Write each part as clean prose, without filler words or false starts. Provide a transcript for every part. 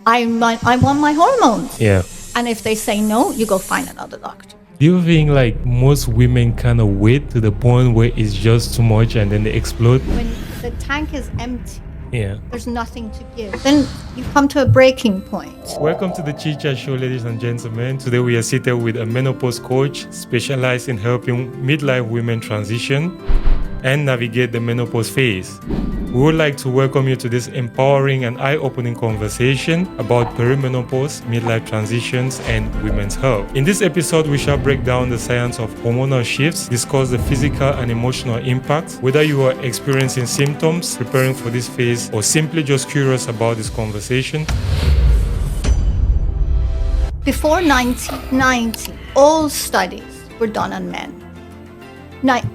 I want my hormones. Yeah. And if they say no, you go find another doctor. Do you think like most women kind of wait to the point where it's just too much and then they explode? When the tank is empty, Yeah. there's nothing to give. Then you come to a breaking point. Welcome to the Chit Chat Show, ladies and gentlemen. Today we are seated with a menopause coach specialized in helping midlife women transition and navigate the menopause phase. We would like to welcome you to this empowering and eye-opening conversation about perimenopause, midlife transitions, and women's health. In this episode, we shall break down the science of hormonal shifts, discuss the physical and emotional impacts, whether you are experiencing symptoms, preparing for this phase, or simply just curious about this conversation. Before 1990, all studies were done on men.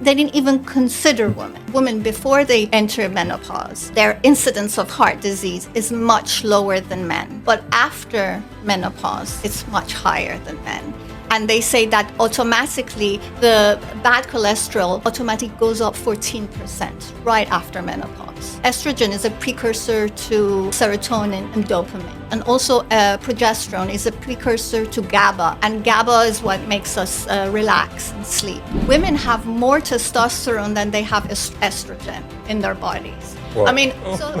They didn't even consider women. Women, before they enter menopause, their incidence of heart disease is much lower than men. But after menopause, it's much higher than men. And they say that automatically the bad cholesterol automatically goes up 14% right after menopause. Estrogen is a precursor to serotonin and dopamine. And also progesterone is a precursor to GABA. And GABA is what makes us relax and sleep. Women have more testosterone than they have estrogen in their bodies. Wow. I mean, so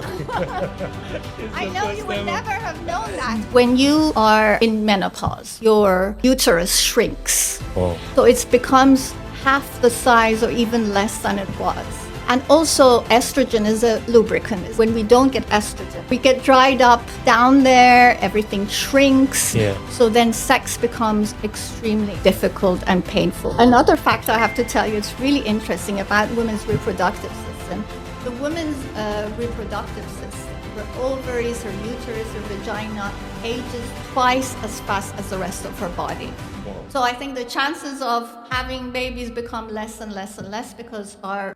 I know you would never have known that. When you are in menopause, your uterus shrinks. Wow. So it becomes half the size or even less than it was. And also estrogen is a lubricant. When we don't get estrogen, we get dried up down there, everything shrinks. Yeah. So then sex becomes extremely difficult and painful. Another fact I have to tell you, it's really interesting about women's reproductive system. The woman's reproductive system, her ovaries, her uterus, her vagina, ages twice as fast as the rest of her body. Wow. So I think the chances of having babies become less and less and less because our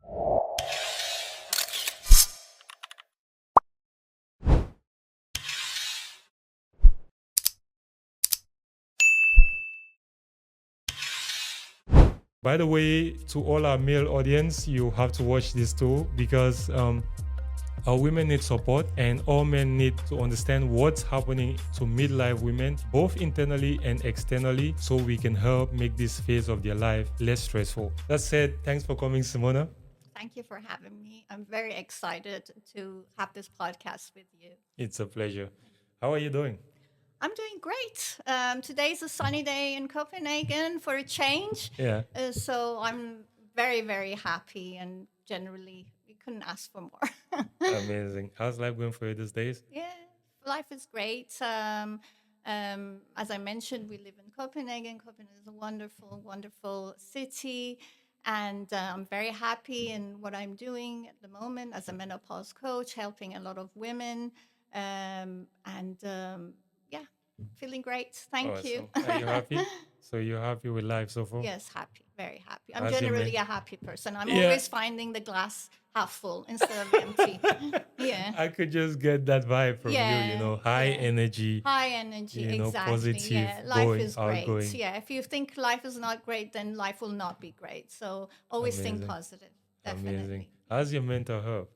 By the way, to all our male audience, you have to watch this too because our women need support and all men need to understand what's happening to midlife women, both internally and externally, so we can help make this phase of their life less stressful. That said, thanks for coming, Simona. Thank you for having me. I'm very excited to have this podcast with you. It's a pleasure. How are you doing? I'm doing great. Today's a sunny day in Copenhagen for a change. Yeah. So I'm very, very happy, and generally, we couldn't ask for more. Amazing. How's life going for you these days? Yeah, life is great. As I mentioned, we live in Copenhagen. Copenhagen is a wonderful, wonderful city. And I'm very happy in what I'm doing at the moment as a menopause coach, helping a lot of women. Yeah, feeling great. Thank you. Awesome. Are you happy? So you're happy with life so far? Yes, happy, very happy. I'm How's your generally men- a happy person. I'm Yeah. always finding the glass half full instead of empty. Yeah. I could just get that vibe from Yeah, you, high yeah. energy. High energy, exactly. Positive, Yeah, life going, is great. outgoing. Yeah, if you think life is not great, then life will not be great. So always think Amazing. positive. Definitely. Amazing. How's your mental health?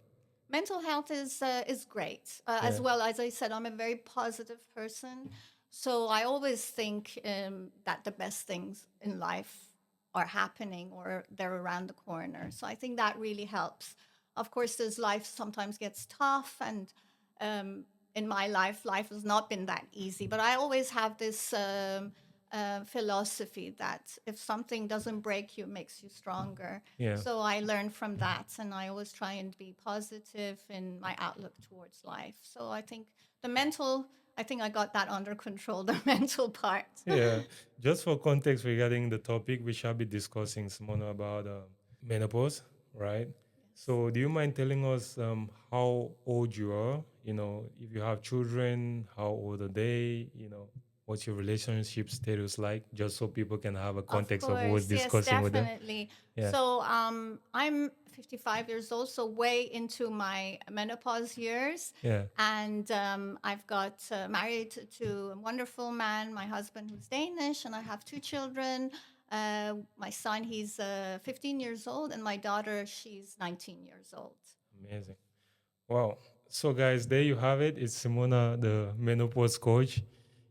Mental health is great. As Yeah. well, as I said, I'm a very positive person. So I always think that the best things in life are happening or they're around the corner. So I think that really helps. Of course, this life sometimes gets tough, and in my life has not been that easy. But I always have this philosophy that if something doesn't break you, it makes you stronger. Yeah. So I learned from that, and I always try and be positive in my outlook towards life. So I think I think I got that under control, the mental part. Yeah. Just for context regarding the topic, we shall be discussing, Simona, about menopause, right? So, do you mind telling us how old you are? If you have children, how old are they? What's your relationship status like? Just so people can have a context of what we're Yes, discussing with them. definitely. Yeah. So I'm 55 years old, so way into my menopause years. Yeah. And I've got married to a wonderful man, my husband who's Danish, and I have two children. My son, he's 15 years old, and my daughter, she's 19 years old. Amazing. Wow. So, guys, there you have it. It's Simona, the menopause coach.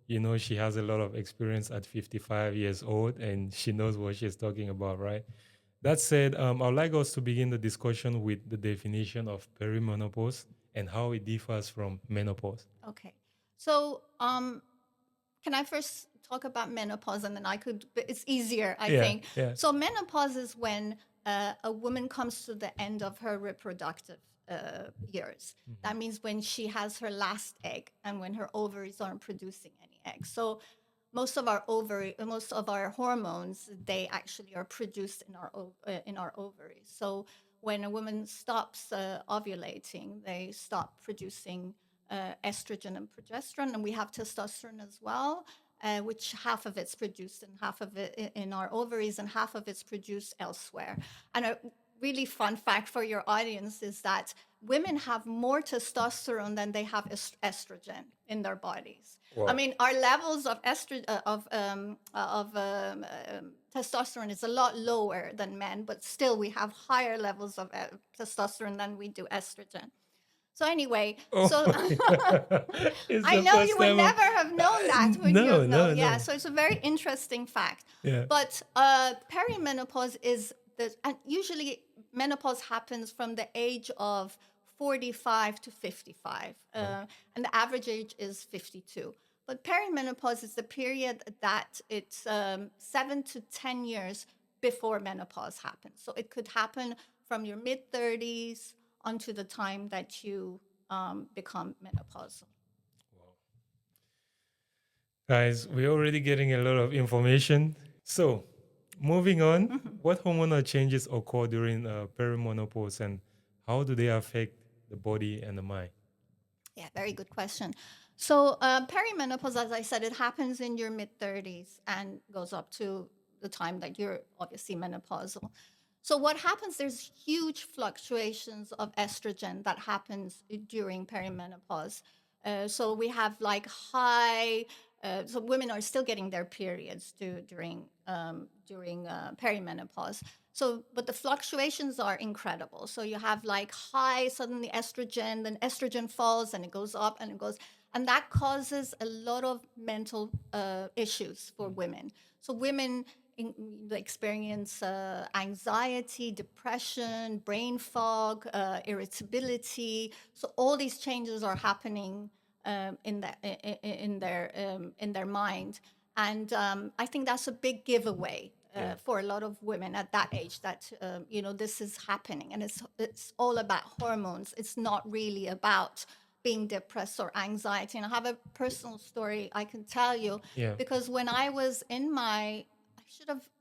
You know, she has a lot of experience at 55 years old and she knows what she's talking about, right? That said, I'd like us to begin the discussion with the definition of perimenopause and how it differs from menopause. Okay. So, can I first talk about menopause and then it's easier, I Yeah, think. yeah. So, menopause is when a woman comes to the end of her reproductive years. That means when she has her last egg and when her ovaries aren't producing any eggs. So, most of our hormones, they actually are produced in our ovaries. So when a woman stops ovulating, they stop producing estrogen and progesterone, and we have testosterone as well, which half of it's produced and half of it in our ovaries, and half of it's produced elsewhere. And a really fun fact for your audience is that women have more testosterone than they have estrogen in their bodies. Wow. I mean, our levels of testosterone is a lot lower than men, but still we have higher levels of testosterone than we do estrogen. So anyway, Oh, so it's I the know first you would time. never have known that, would you? No, No, no, yeah. no. So it's a very interesting fact. Yeah. But perimenopause is and usually menopause happens from the age of 45 to 55, and the average age is 52. But perimenopause is the period that it's 7 to 10 years before menopause happens. So it could happen from your mid 30s onto the time that you become menopausal. Guys, we're already getting a lot of information. So, moving on, what hormonal changes occur during perimenopause and how do they affect the body and the mind? Yeah, very good question. So, perimenopause, as I said, it happens in your mid 30s and goes up to the time that you're obviously menopausal. So, what happens? There's huge fluctuations of estrogen that happens during perimenopause. So, we have like high. So women are still getting their periods during perimenopause. So, but the fluctuations are incredible. So you have like high suddenly estrogen, then estrogen falls and it goes up and it goes, and that causes a lot of mental issues for women. So women experience anxiety, depression, brain fog, irritability. So all these changes are happening in their mind, and I think that's a big giveaway for a lot of women at that age that this is happening, and it's all about hormones. It's not really about being depressed or anxiety. And I have a personal story I can tell you, Yeah. because when I was in my,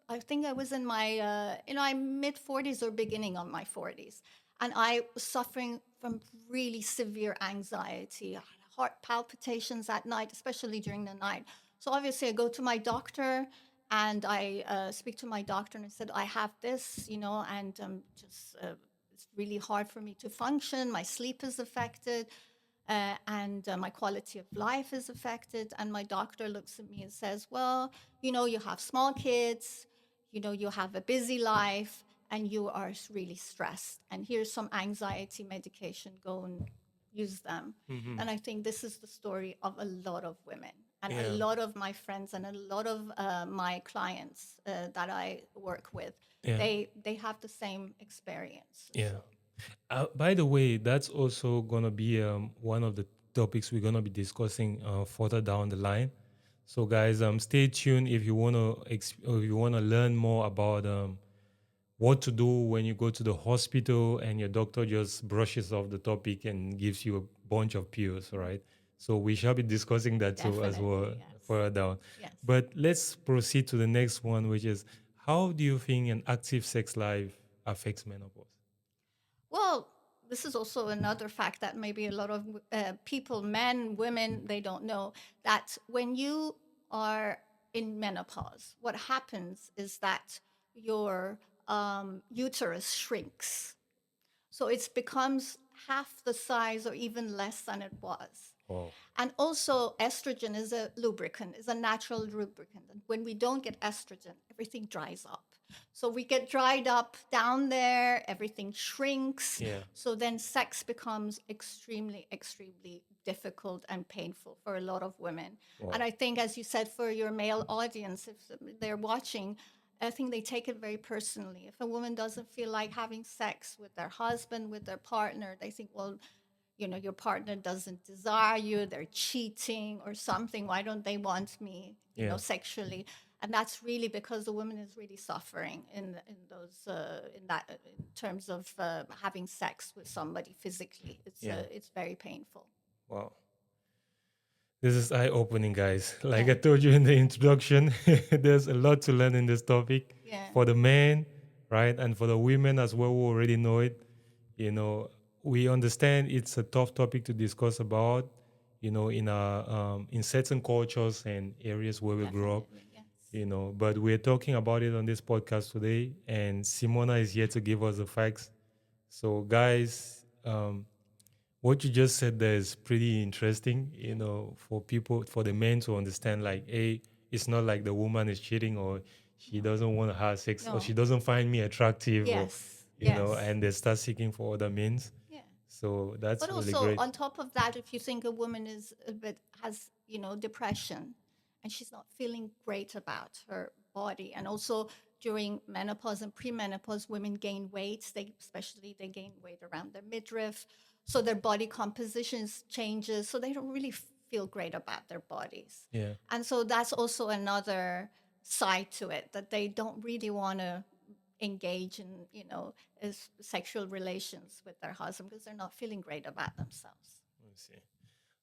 I think I was in my, mid 40s or beginning of my 40s. And I was suffering from really severe anxiety, heart palpitations at night, especially during the night. So obviously I go to my doctor and I speak to my doctor and I said, I have this, and it's really hard for me to function. My sleep is affected. And my quality of life is affected. And my doctor looks at me and says, well, you have small kids, you have a busy life, and you are really stressed. And here's some anxiety medication, go and use them. And I think this is the story of a lot of women. And a lot of my friends and a lot of my clients that I work with, Yeah. they have the same experience. Yeah. So. By the way, that's also gonna be one of the topics we're gonna be discussing further down the line. So, guys, stay tuned if you wanna learn more about what to do when you go to the hospital and your doctor just brushes off the topic and gives you a bunch of pills, right? So we shall be discussing that too as well. Definitely, yes. Further down. Yes. But let's proceed to the next one, which is how do you think an active sex life affects menopause? Well, this is also another fact that maybe a lot of people, men, women, they don't know, that when you are in menopause, what happens is that your uterus shrinks. So it becomes half the size or even less than it was. Wow. And also, estrogen is a lubricant, is a natural lubricant. And when we don't get estrogen, everything dries up. So we get dried up down there, everything shrinks. Yeah. So then sex becomes extremely, extremely difficult and painful for a lot of women. Wow. And I think, as you said, for your male audience, if they're watching, I think they take it very personally. If a woman doesn't feel like having sex with their husband, with their partner, they think, well, your partner doesn't desire you, they're cheating or something. Why don't they want me, Yeah. sexually? And that's really because the woman is really suffering in terms of having sex with somebody physically. It's very painful. Wow. This is eye-opening, guys. Like Yeah. I told you in the introduction, there's a lot to learn in this topic. Yeah. For the men, right, and for the women as well who already know it. We understand it's a tough topic to discuss about. In certain cultures and areas where we grew up. Definitely, yes. But we're talking about it on this podcast today, and Simona is here to give us the facts. So, guys, what you just said there is pretty interesting, for the men to understand, like, hey, it's not like the woman is cheating or she doesn't want to have sex or she doesn't find me attractive Yes. and they start seeking for other means. Yeah. So that's But really also, great. on top of that, if you think a woman has depression, and she's not feeling great about her body, and also during menopause and premenopause, women gain weight. They gain weight around their midriff, so their body composition changes. So they don't really feel great about their bodies. Yeah. And so that's also another side to it, that they don't really want to engage in sexual relations with their husband because they're not feeling great about themselves. Let me see.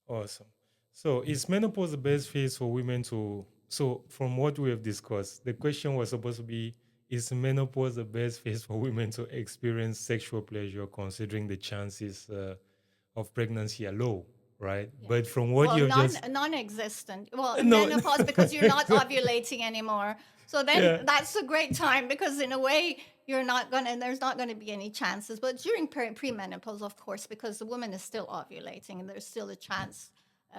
Awesome. So is menopause the best phase for women to? So from what we have discussed, the question was supposed to be: is menopause the best phase for women to experience sexual pleasure, considering the chances of pregnancy are low, right? Yeah. But from what Well, you have just non-existent. Well, no, menopause, because you're not ovulating anymore. So then yeah, that's a great time, because in a way there's not gonna be any chances. But during premenopause, of course, because the woman is still ovulating and there's still a chance.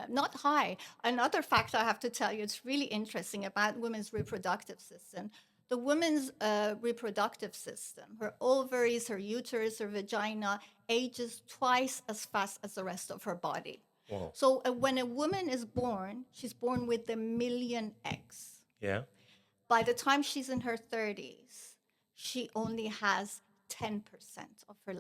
Not high. Another fact I have to tell you, it's really interesting about women's reproductive system. The woman's reproductive system, her ovaries, her uterus, her vagina, ages twice as fast as the rest of her body. wow, So when a woman is born, she's born with 1,000,000 eggs. yeah, By the time she's in her 30s, she only has 10% of her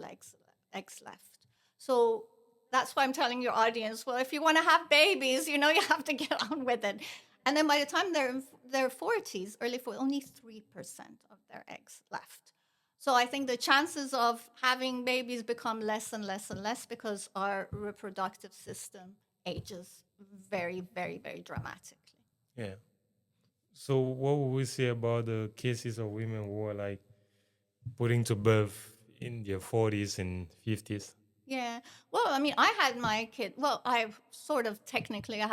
eggs left. So that's why I'm telling your audience, well, if you want to have babies, you have to get on with it. And then by the time they're in their 40s, only 3% of their eggs left. So I think the chances of having babies become less and less and less, because our reproductive system ages very, very, very dramatically. yeah. So what would we say about the cases of women who are like putting to birth in their 40s and 50s? Yeah. Well, I mean, I had my kid. Well, I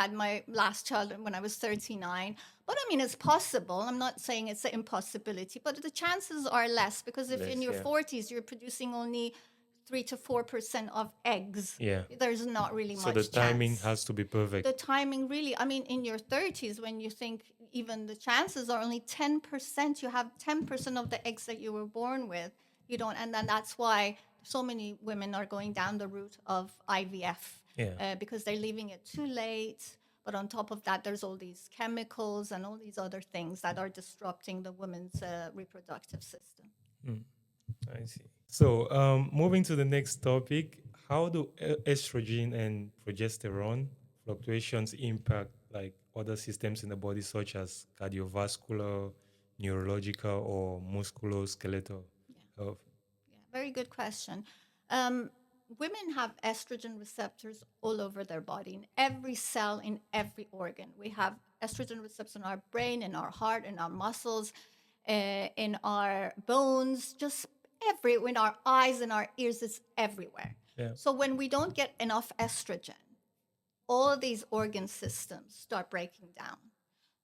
had my last child when I was 39. But I mean, it's possible. I'm not saying it's an impossibility, but the chances are less, because if in your 40s you're producing only 3 to 4% of eggs, Yeah. there's not really So much the timing chance. has to be perfect. The timing really, I mean, in your 30s, when you think even the chances are only 10%, you have 10% of the eggs that you were born with. You don't, and then that's why so many women are going down the route of IVF, Yeah. because they're leaving it too late. But on top of that, there's all these chemicals and all these other things that are disrupting the woman's reproductive system. I see. So, moving to the next topic, how do estrogen and progesterone fluctuations impact like other systems in the body, such as cardiovascular, neurological, or musculoskeletal health? Yeah, very good question. Women have estrogen receptors all over their body, in every cell, in every organ. We have estrogen receptors in our brain, in our heart, in our muscles, in our bones, just in our eyes, in our ears, it's everywhere. Yeah. So when we don't get enough estrogen, all these organ systems start breaking down.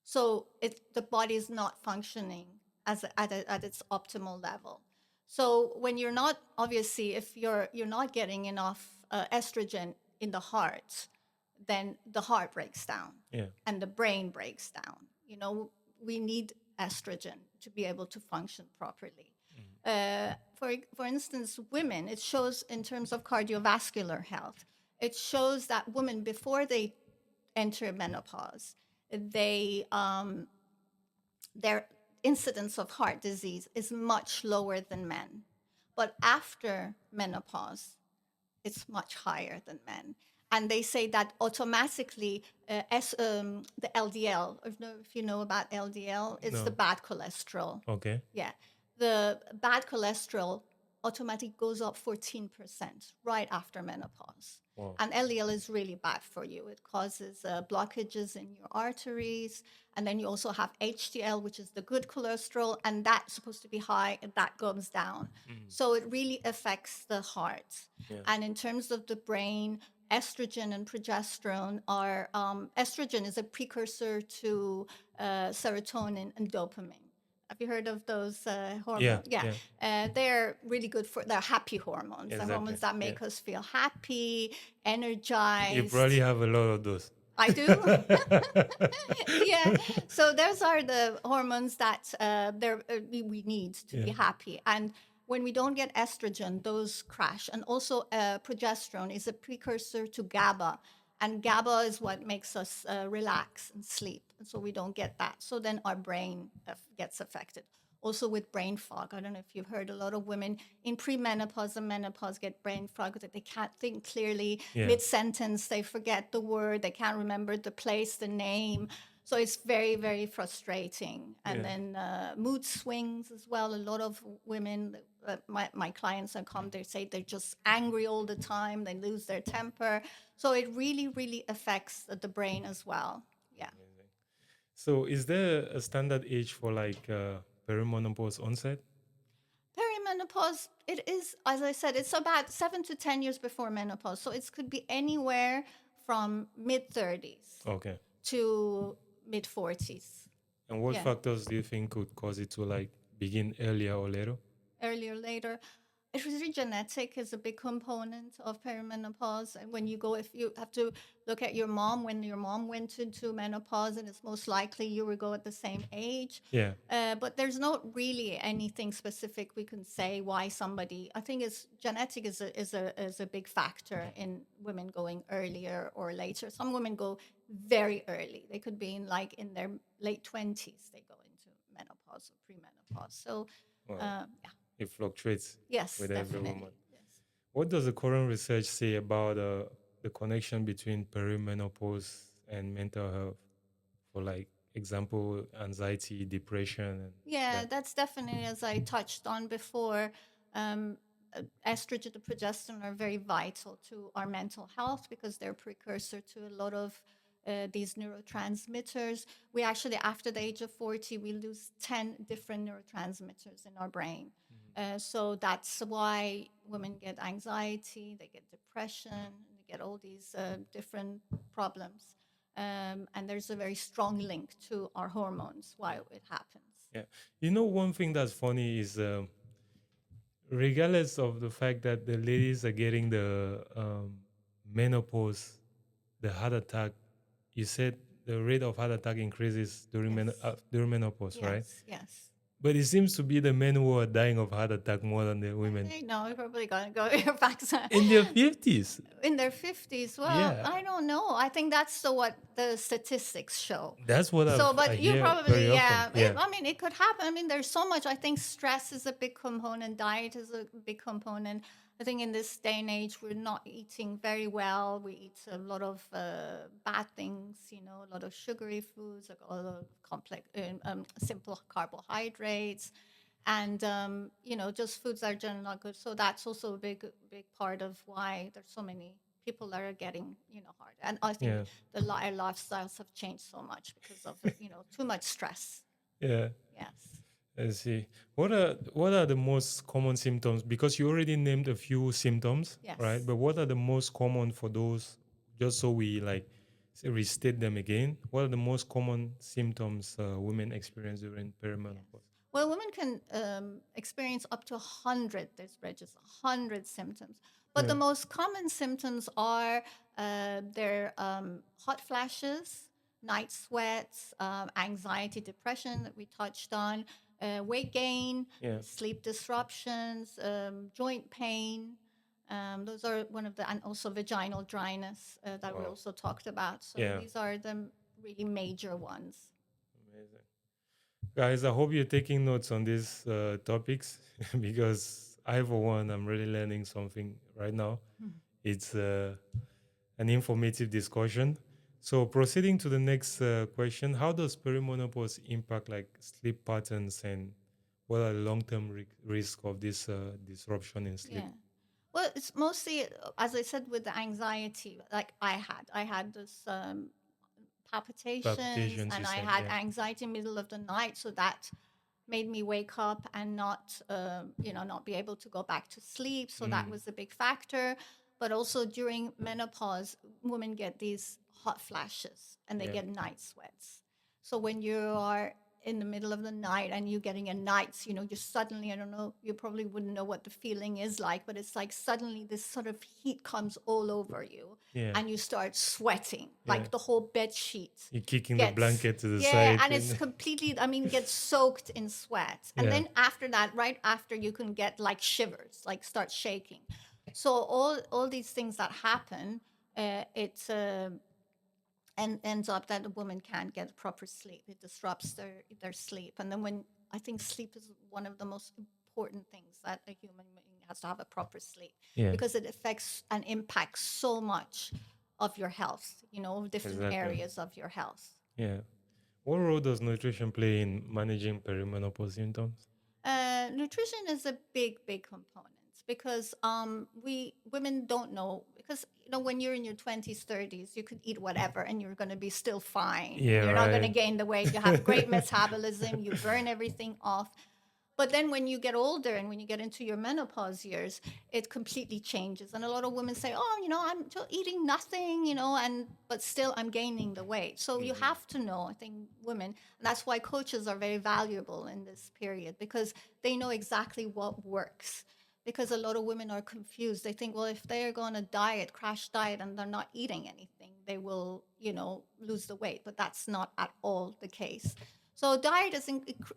So the body is not functioning at its optimal level. So when you're not, obviously, if you're not getting enough estrogen in the heart, then the heart breaks down Yeah. and the brain breaks down. We need estrogen to be able to function properly. For instance, women, it shows in terms of cardiovascular health, it shows that women before they enter menopause, their incidence of heart disease is much lower than men. But after menopause, it's much higher than men. And they say that automatically, the LDL, I don't know if you know about LDL, it's the No. bad cholesterol. Okay. Yeah. The bad cholesterol automatically goes up 14% right after menopause. Wow. And LDL is really bad for you. It causes blockages in your arteries. And then you also have HDL, which is the good cholesterol, and that's supposed to be high, and that goes down. So it really affects the heart. Yeah. And in terms of the brain, estrogen and progesterone are, estrogen is a precursor to serotonin and dopamine. Have you heard of those hormones? Yeah. They're really good they're happy hormones. They're Exactly. hormones that make Yeah. us feel happy, You energized. probably have a lot of those. I do. Yeah. So those are the hormones that we need to be happy. And when we don't get estrogen, those crash. And also progesterone is a precursor to GABA. And GABA is what makes us relax and sleep. And so we don't get that. So then our brain gets affected. Also with brain fog. I don't know if you've heard, a lot of women in premenopause and menopause get brain fog, that they can't think clearly. Yeah. Mid-sentence, they forget the word, they can't remember the place, the name. So it's very, very frustrating. And then mood swings as well. A lot of women, my clients that come, they say they're just angry all the time. They lose their temper. So it really, really affects the brain as well. Yeah. So is there a standard age for perimenopause onset? Perimenopause, it is, as I said, it's about 7 to 10 years before menopause. So it could be anywhere from mid-30s Okay. to mid-40s. And what factors do you think could cause it to begin earlier or later? Earlier, later. It's really genetic is a big component of perimenopause. And when you go, if you have to look at your mom, when your mom went into menopause, and it's most likely you will go at the same age. Yeah. But there's not really anything specific we can say why somebody. I think it's genetic is a big factor in women going earlier or later. Some women go very early. They could be in their late 20s. They go into menopause or premenopause. So yeah. It fluctuates with every woman. Yes. What does the current research say about the connection between perimenopause and mental health? For example, anxiety, depression. And that's definitely, as I touched on before, estrogen and progesterone are very vital to our mental health because they're precursor to a lot of these neurotransmitters. We actually, after the age of 40, we lose 10 different neurotransmitters in our brain. So that's why women get anxiety, they get depression, they get all these different problems. And there's a very strong link to our hormones, why it happens. Yeah. One thing that's funny is regardless of the fact that the ladies are getting the menopause, the heart attack, you said the rate of heart attack increases during menopause, right? Yes. But it seems to be the men who are dying of heart attack more than the women. No, we're probably going to go back in their 50s. In their 50s. Well, Yeah. I don't know. I think that's what the statistics show. That's what I you hear probably, very often. It could happen. There's so much. I think stress is a big component. Diet is a big component. I think in this day and age, we're not eating very well. We eat a lot of bad things, a lot of sugary foods, a lot of complex, simple carbohydrates. And, just foods that are generally not good. So that's also a big part of why there's so many people that are getting, hard. And I think our lifestyles have changed so much because of, too much stress. Yeah. Yes. I see. What are the most common symptoms? Because you already named a few symptoms, right? But what are the most common for those? Just so we restate them again. What are the most common symptoms women experience during perimenopause? Well, women can experience up to 100. There's 100 symptoms. But the most common symptoms are They're hot flashes, night sweats, anxiety, depression that we touched on, weight gain, Yeah. sleep disruptions, joint pain. Those are one of the, and also vaginal dryness that we Wow. also talked about. So Yeah. these are the really major ones. Amazing. Guys, I hope you're taking notes on these topics because I, for one, I'm really learning something right now. It's an informative discussion. So, proceeding to the next question, how does perimenopause impact like sleep patterns and what are the long-term risk of this disruption in sleep? Yeah. Well, it's mostly, as I said, with the anxiety, like I had this palpitations, Palpitations, you and I said, had yeah. anxiety in the middle of the night. So that made me wake up and not, not be able to go back to sleep. So that was a big factor. But also during menopause, women get these hot flashes and they Yeah. get night sweats. So when you are in the middle of the night and you're getting a night, you suddenly, I don't know, you probably wouldn't know what the feeling is like, but it's like suddenly this sort of heat comes all over you Yeah. and you start sweating, Yeah. like the whole bed sheet You're kicking the gets, blanket to the yeah, side. and it's completely, gets soaked in sweat. And Yeah. then after that, right after, you can get like shivers, like start shaking. So all these things that happen, it and ends up that a woman can't get proper sleep. It disrupts their sleep. And then when I think sleep is one of the most important things that a human being has to have a proper sleep, Yeah. because it affects and impacts so much of your health, different Exactly. areas of your health. Yeah. What role does nutrition play in managing perimenopause symptoms? Nutrition is a big component because we women don't know, because when you're in your 20s 30s you could eat whatever and you're going to be still fine. Yeah, You're not going to right. gain the weight. You have great metabolism. You burn everything off. But then when you get older and when you get into your menopause years, it completely changes. And a lot of women say, oh, I'm just eating nothing, but still I'm gaining the weight. So you have to know, I think women, and that's why coaches are very valuable in this period, because they know exactly what works. Because a lot of women are confused. They think, well, if they're going to diet, crash diet, and they're not eating anything, they will, lose the weight. But that's not at all the case. So diet is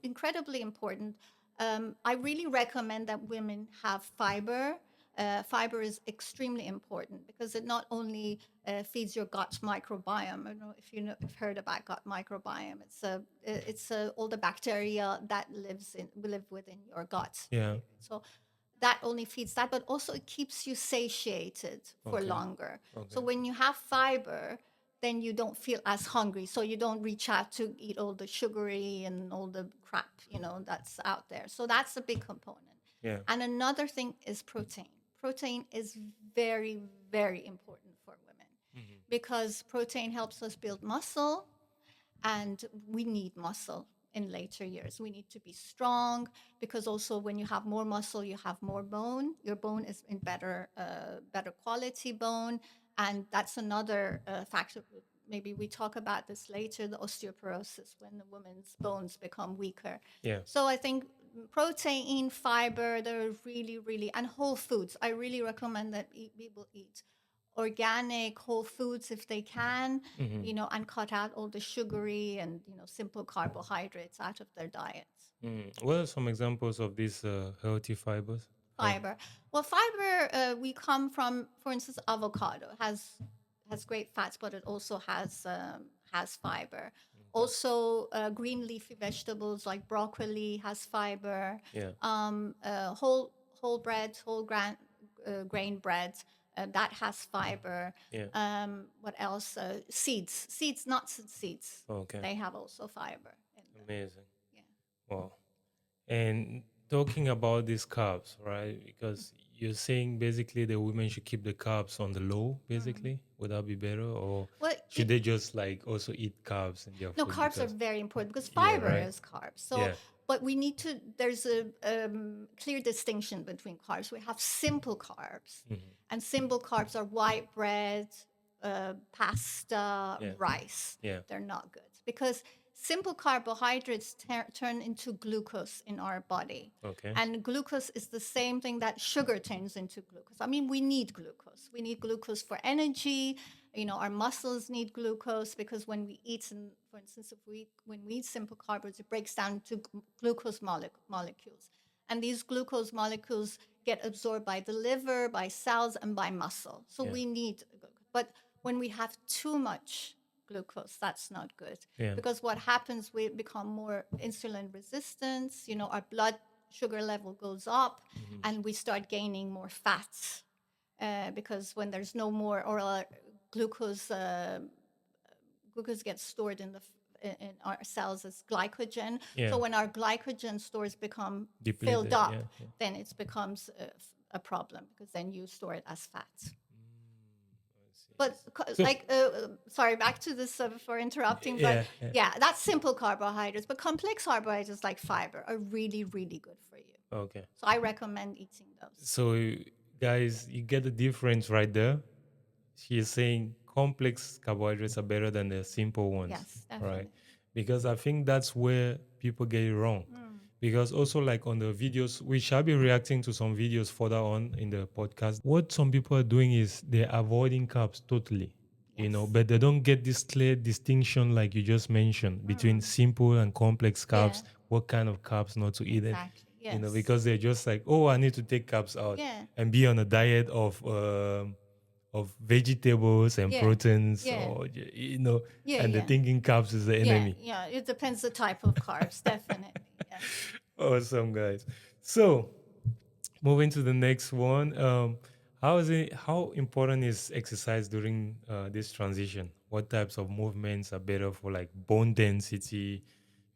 incredibly important. I really recommend that women have fiber. Fiber is extremely important because it not only feeds your gut microbiome. I don't know if you've heard about gut microbiome. It's all the bacteria that live within your gut. Yeah. So that only feeds that, but also it keeps you satiated for Okay. longer. Okay. So when you have fiber, then you don't feel as hungry. So you don't reach out to eat all the sugary and all the crap, that's out there. So that's a big component. Yeah. And another thing is protein. Protein is very, very important for women because protein helps us build muscle, and we need muscle in later years. We need to be strong because also when you have more muscle, you have more bone. Your bone is in better quality bone, and that's another factor. Maybe we talk about this later, the osteoporosis, when the woman's bones become weaker. Yeah. So I think protein, fiber, they're really, really, and whole foods. I really recommend that people eat organic whole foods if they can, and cut out all the sugary and, simple carbohydrates out of their diets. What are some examples of these healthy fibers? Fiber. Well, fiber, we come from, for instance, avocado has great fats, but it also has fiber. Also, green leafy vegetables like broccoli has fiber. Yeah. Whole bread, grain bread, that has fiber. Yeah. What else? Seeds, nuts and seeds. Okay. They have also fiber in them. Amazing. Yeah. Wow. And talking about these carbs, right? Because you're saying basically the women should keep the carbs on the low, basically. Would that be better? Or Well, should they just like also eat carbs in their no, food? carbs are Because very important because Yeah, fiber right. is carbs. So, Yeah. but we need to, there's a clear distinction between carbs. We have simple carbs, and simple carbs are white bread, pasta, Yeah. rice. Yeah. They're not good because simple carbohydrates turn into glucose in our body. Okay. And glucose is the same thing that sugar turns into glucose. I mean, we need glucose. We need glucose for energy. Our muscles need glucose because when we eat, for instance, when we eat simple carbohydrates, it breaks down to glucose molecules. And these glucose molecules get absorbed by the liver, by cells, and by muscle. So we need glucose. But when we have too much glucose, that's not good. Yeah. Because what happens, we become more insulin resistant, our blood sugar level goes up and we start gaining more fat because when there's no more oral glucose gets stored in our cells as glycogen. Yeah. So when our glycogen stores become Depleted, filled up, yeah. then it becomes a problem because then you store it as fat. But sorry, back to this for interrupting. But that's simple carbohydrates. But complex carbohydrates like fiber are really, really good for you. Okay. So I recommend eating those. So, guys, you get the difference right there. She is saying complex carbohydrates are better than the simple ones. Yes, definitely. Right? Because I think that's where people get it wrong. Because also, like on the videos, we shall be reacting to some videos further on in the podcast. What some people are doing is they're avoiding carbs totally. But they don't get this clear distinction, like you just mentioned, between simple and complex carbs. What kind of carbs not to eat? Exactly. Yes. Because they're just like, oh, I need to take carbs out and be on a diet of vegetables and proteins, or and they're thinking carbs is the enemy. Yeah, it depends the type of carbs, definitely. Yeah. Awesome, guys. So, moving to the next one, how important is exercise during this transition? What types of movements are better for like bone density,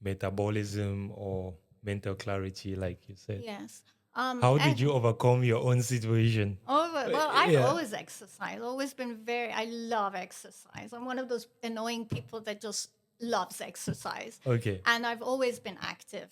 metabolism, or mental clarity, like you said? Yes. How did you overcome your own situation? I've always exercised. I love exercise. I'm one of those annoying people that just loves exercise. Okay. And I've always been active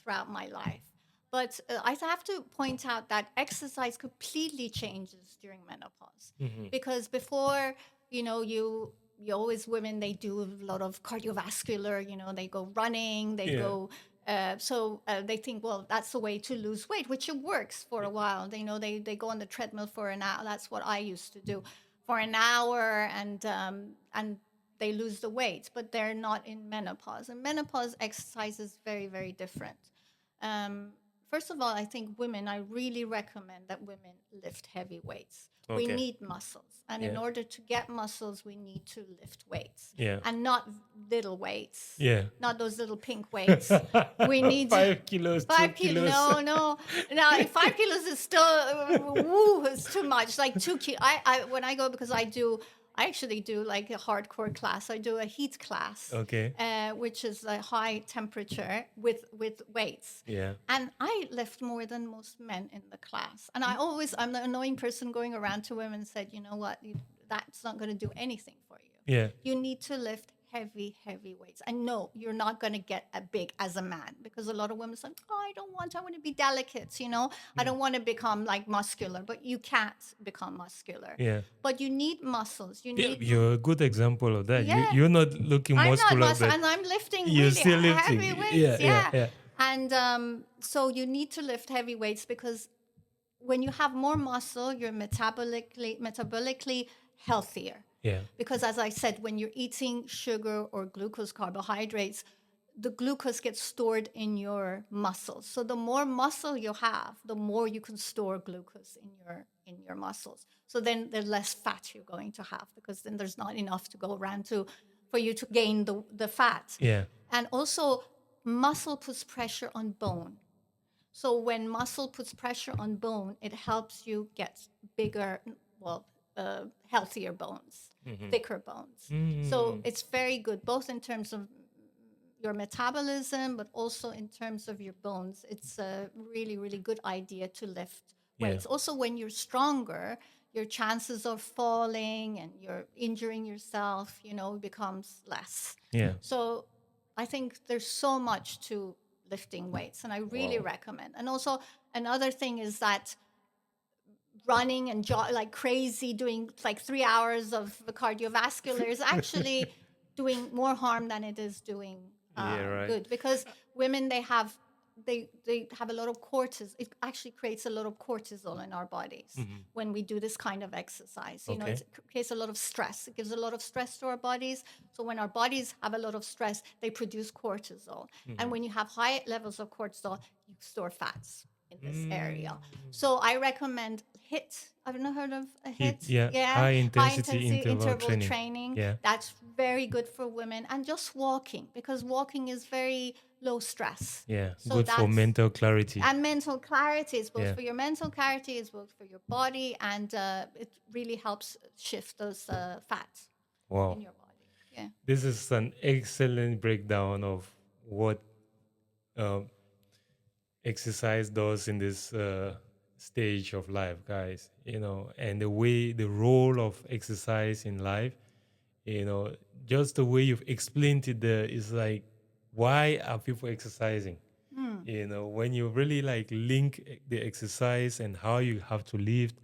throughout my life. But I have to point out that exercise completely changes during menopause. Because before, you always, women, they do a lot of cardiovascular, they go running, they go they think, well, that's the way to lose weight, which it works for a while. They go on the treadmill for an hour. That's what I used to do for an hour, and they lose the weight, but they're not in menopause. And menopause exercise is very, very different. First of all, I think I really recommend that women lift heavy weights. We need muscles. And in order to get muscles, we need to lift weights. And not little weights. Not those little pink weights. We need 5 kilos, 5 2 kilos. kilos. No. Now, 5 kilos is still, it's too much. Like 2 kilos. When I go, because I actually do like a hardcore class. I do a heat class, which is a high temperature with weights. And I lift more than most men in the class. And I'm the annoying person going around to women and said, you know what, that's not going to do anything for you. You need to lift heavy, heavy weights. And no, you're not going to get as big as a man, because a lot of women say, I want to be delicate, I don't want to become like muscular, but you can't become muscular. But you need muscles. You're a good example of that. You're not looking muscular, and I'm lifting you're really still lifting. heavy weights. Yeah. And so you need to lift heavy weights, because when you have more muscle, you're metabolically healthier. Because as I said, when you're eating sugar or glucose carbohydrates, the glucose gets stored in your muscles. So the more muscle you have, the more you can store glucose in your muscles. So then the less fat you're going to have, because then there's not enough to go around for you to gain the fat. And also, muscle puts pressure on bone. So when muscle puts pressure on bone, it helps you get bigger, healthier bones, thicker bones. So it's very good, both in terms of your metabolism, but also in terms of your bones. It's a really, really good idea to lift weights. Also, when you're stronger, your chances of falling and you're injuring yourself, becomes less. So I think there's so much to lifting weights, and I really recommend. And also, another thing is that running and like crazy, doing like 3 hours of the cardiovascular is actually doing more harm than it is doing Right. good. Because women, they have a lot of cortisol. It actually creates a lot of cortisol in our bodies when we do this kind of exercise. You know, Okay. it creates a lot of stress. It gives a lot of stress to our bodies. So when our bodies have a lot of stress, they produce cortisol. And when you have high levels of cortisol, you store fats in this area. So I recommend HIIT. I've not heard of a HIIT. Yeah. High intensity interval training. Yeah. That's very good for women. And just walking, because walking is very low stress. Yeah. So Good for mental clarity. And mental clarity is both Yeah. for your mental clarity, is both for your body, and it really helps shift those fats in your body. Yeah. This is an excellent breakdown of what exercise does in this stage of life, guys. You know, and the role of exercise in life. You know, just the way you've explained it there is like, why are people exercising? You know, when you really like link the exercise and how you have to lift,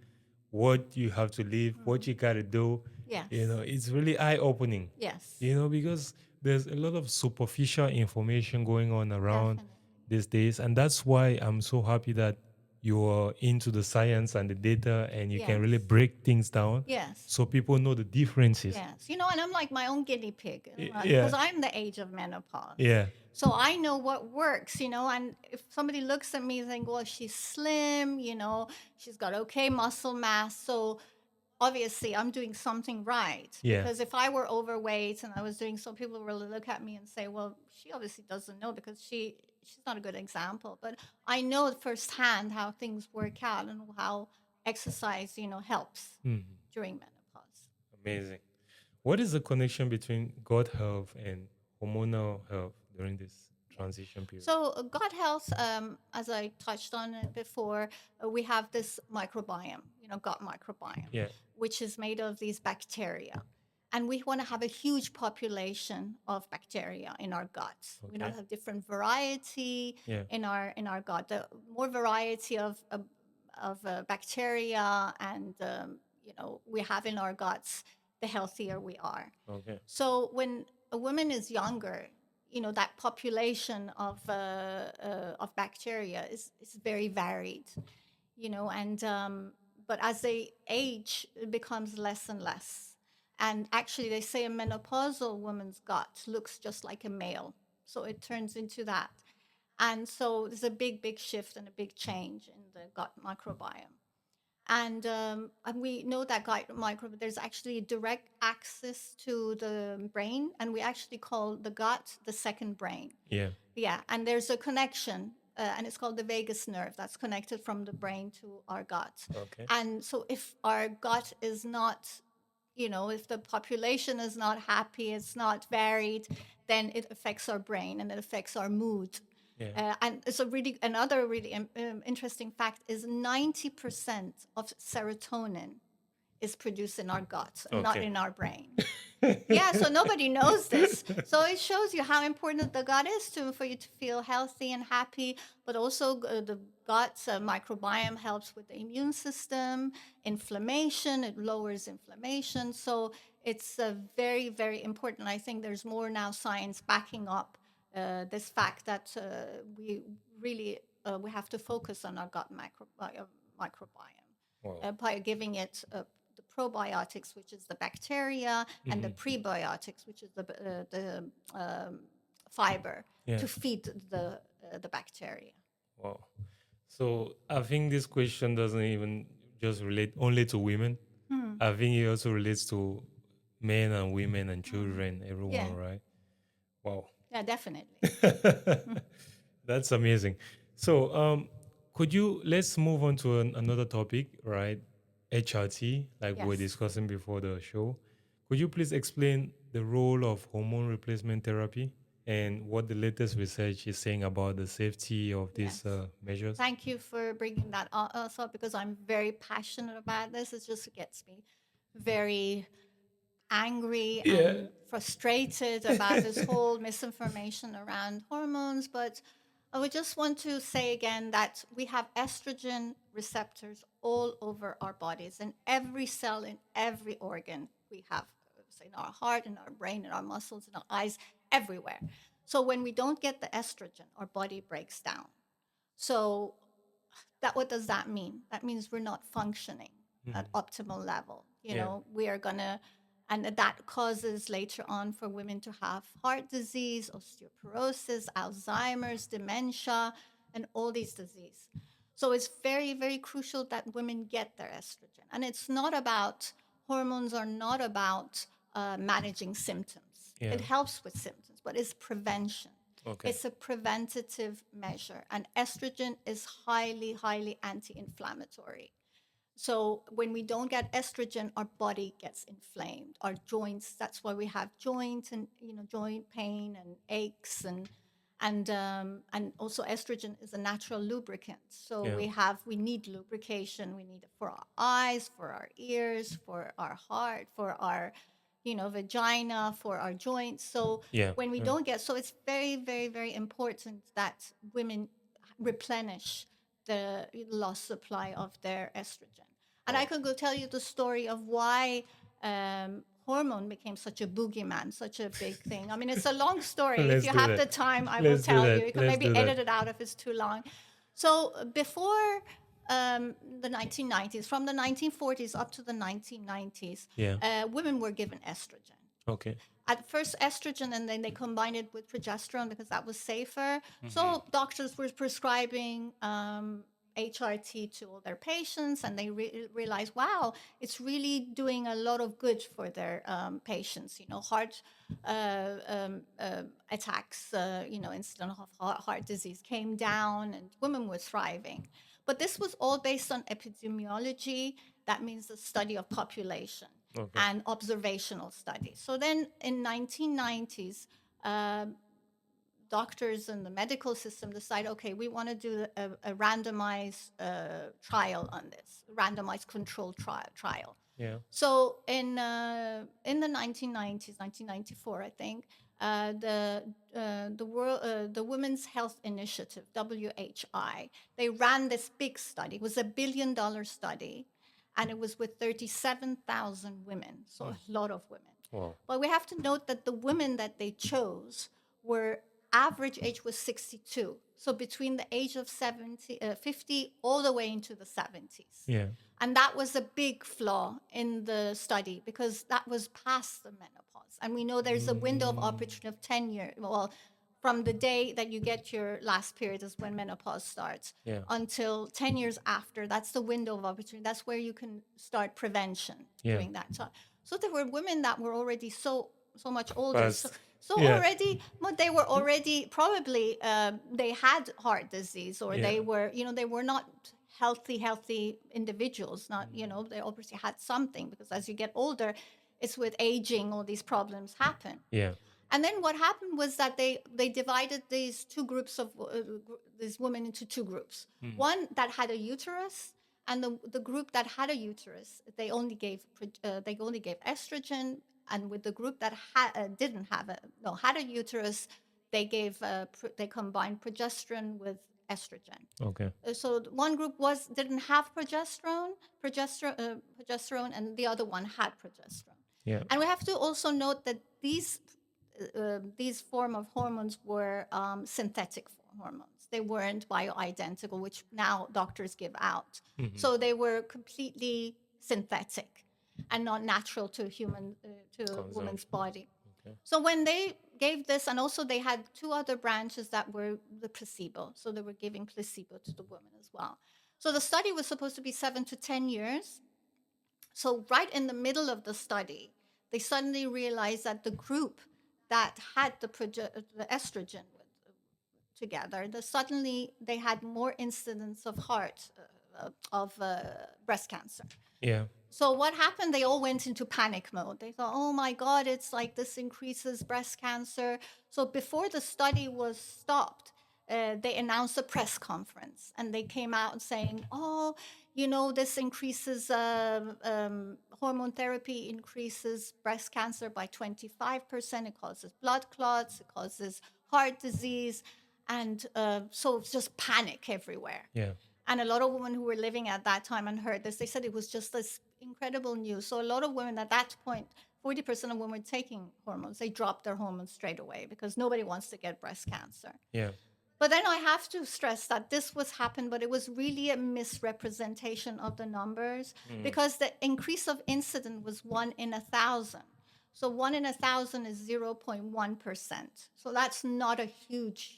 what you have to lift, what you got to do. Yes. You know, it's really eye opening. Yes. You know, because there's a lot of superficial information going on around Definitely. these days. And that's why I'm so happy that you're into the science and the data and you can really break things down. Yes. So people know the differences. Yes. You know, and I'm like my own guinea pig Yeah. because I'm the age of menopause. Yeah. So I know what works, you know, and if somebody looks at me and think, well, she's slim, you know, she's got okay muscle mass. So obviously I'm doing something right. Yeah. Because if I were overweight and I was doing so, people will look at me and say, well, she obviously doesn't know because she's not a good example. But I know firsthand how things work out and how exercise, you know, helps during menopause. Amazing. What is the connection between gut health and hormonal health during this transition period? So gut health, as I touched on it before, we have this microbiome, you know, gut microbiome, which is made of these bacteria. And we want to have a huge population of bacteria in our gut. We want to have different variety in our gut. The more variety of bacteria and you know we have in our guts, the healthier we are. Okay. So when a woman is younger, you know, that population of bacteria is very varied, you know, and but as they age, it becomes less and less. And actually, they say a menopausal woman's gut looks just like a male, so it turns into that. And so there's a big shift and a big change in the gut microbiome. And we know that gut microbiome, there's actually a direct access to the brain, and we actually call the gut the second brain. Yeah. Yeah, and there's a connection, and it's called the vagus nerve that's connected from the brain to our gut. Okay. And so if our gut is not, you know, if the population is not happy, it's not varied, then it affects our brain and it affects our mood. Yeah. And it's another really interesting fact is 90% of serotonin is produced in our gut, not in our brain. Yeah, so nobody knows this. So it shows you how important the gut is for you to feel healthy and happy. But also the gut microbiome helps with the immune system, inflammation. It lowers inflammation. So it's very, very important. I think there's more now science backing up this fact that we really we have to focus on our gut microbiome by giving it the probiotics, which is the bacteria, and the prebiotics, which is the fiber, to feed the bacteria. Wow. So I think this question doesn't even just relate only to women. I think it also relates to men and women and children, everyone, right? Wow. Yeah, definitely. That's amazing. So let's move on to another topic, right? HRT, like we were discussing before the show. Could you please explain the role of hormone replacement therapy and what the latest research is saying about the safety of these measures? Thank you for bringing that up because I'm very passionate about this. It just gets me very angry and frustrated about this whole misinformation around hormones. But I would just want to say again that we have estrogen receptors all over our bodies, and every cell in every organ we have, say, in our heart, in our brain, in our muscles, in our eyes, everywhere. So when we don't get the estrogen, our body breaks down. So what does that mean? That means we're not functioning at optimal level. We are gonna, and that causes later on for women to have heart disease, osteoporosis, Alzheimer's, dementia, and all these diseases. So it's very, very crucial that women get their estrogen. And it's not about, hormones are not about managing symptoms. Yeah. It helps with symptoms, but it's prevention. Okay. It's a preventative measure. And estrogen is highly, highly anti-inflammatory. So when we don't get estrogen, our body gets inflamed. Our joints, that's why we have joint and joint pain and aches, and also estrogen is a natural lubricant. So we need lubrication. We need it for our eyes, for our ears, for our heart, for our vagina, for our joints. So when we don't get, so it's very, very, very important that women replenish the lost supply of their estrogen. And I could go tell you the story of why hormone became such a boogeyman, such a big thing. I mean, it's a long story. If you have the time, I will tell you. You can maybe edit it out if it's too long. So before the 1990s, from the 1940s up to the 1990s, women were given estrogen. Okay. At first estrogen, and then they combined it with progesterone because that was safer. So doctors were prescribing HRT to all their patients, and they realized, wow, it's really doing a lot of good for their patients. Heart attacks, incident of heart disease came down, and women were thriving. But this was all based on epidemiology. That means the study of population. And observational studies. So then in 1990s, doctors in the medical system decide, okay, we want to do a randomized trial on this, randomized controlled trial. Yeah. So in the 1990s, 1994, I think, the Women's Health Initiative, WHI, they ran this big study. It was $1 billion study. And it was with 37,000 women, so a lot of women. Wow. But we have to note that the women that they chose average age was 62. So between the age of 50 all the way into the 70s. Yeah. And that was a big flaw in the study because that was past the menopause. And we know there's a window of opportunity of 10 years. Well, from the day that you get your last period is when menopause starts until 10 years after. That's the window of opportunity. That's where you can start prevention during that time. So there were women that were already so much older. Already, but they were already probably they had heart disease, or they were they were not healthy individuals. Not they obviously had something, because as you get older, it's with aging, all these problems happen. Yeah. And then what happened was that they divided these two groups of these women into two groups. One that had a uterus, and the group that had a uterus, they only gave estrogen. And with the group that didn't have had a uterus, they combined progesterone with estrogen. Okay. So one group didn't have progesterone, and the other one had progesterone. Yeah. And we have to also note that these form of hormones were synthetic hormones. They weren't bioidentical, which now doctors give out. So they were completely synthetic and not natural to a woman's body. Okay. So when they gave this, and also they had two other branches that were the placebo. So they were giving placebo to the women as well. So the study was supposed to be 7 to 10 years. So right in the middle of the study, they suddenly realized that the group that had the estrogen together, suddenly they had more incidence of breast cancer. Yeah. So what happened? They all went into panic mode. They thought, oh my God, it's like this increases breast cancer. So before the study was stopped, they announced a press conference, and they came out saying, oh, this increases, hormone therapy increases breast cancer by 25%. It causes blood clots, it causes heart disease. And so it's just panic everywhere. Yeah. And a lot of women who were living at that time and heard this, they said it was just this incredible news. So a lot of women at that point, 40% of women were taking hormones. They dropped their hormones straight away because nobody wants to get breast cancer. Yeah. But then I have to stress that this was happened, but it was really a misrepresentation of the numbers because the increase of incidence was 1 in 1,000. So 1 in 1,000 is 0.1%. So that's not a huge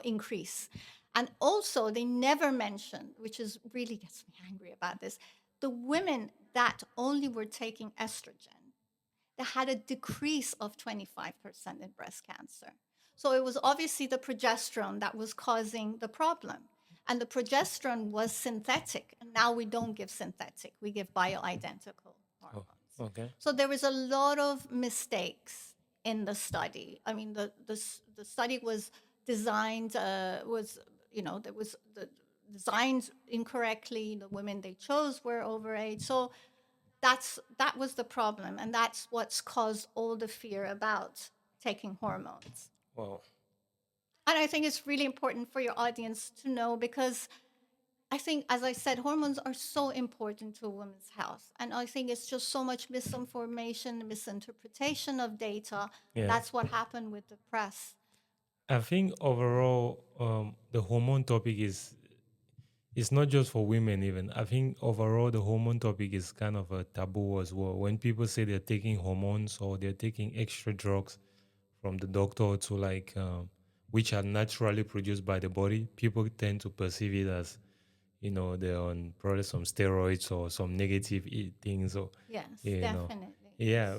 increase. And also, they never mentioned, which is really gets me angry about this, the women that only were taking estrogen, they had a decrease of 25% in breast cancer. So it was obviously the progesterone that was causing the problem. And the progesterone was synthetic. And now we don't give synthetic, we give bioidentical hormones. Oh, okay. So there was a lot of mistakes in the study. I mean, the study was designed, designed incorrectly. The women they chose were overage. So that was the problem. And that's what's caused all the fear about taking hormones. Wow. And I think it's really important for your audience to know because I think, as I said, hormones are so important to a woman's health. And I think it's just so much misinformation, misinterpretation of data. Yeah. That's what happened with the press. I think overall, the hormone topic is it's not just for women even. I think overall the hormone topic is kind of a taboo as well. When people say they're taking hormones or they're taking extra drugs from the doctor to which are naturally produced by the body, people tend to perceive it as, they're on probably some steroids or some negative things or Yes, you know. definitely. Yeah,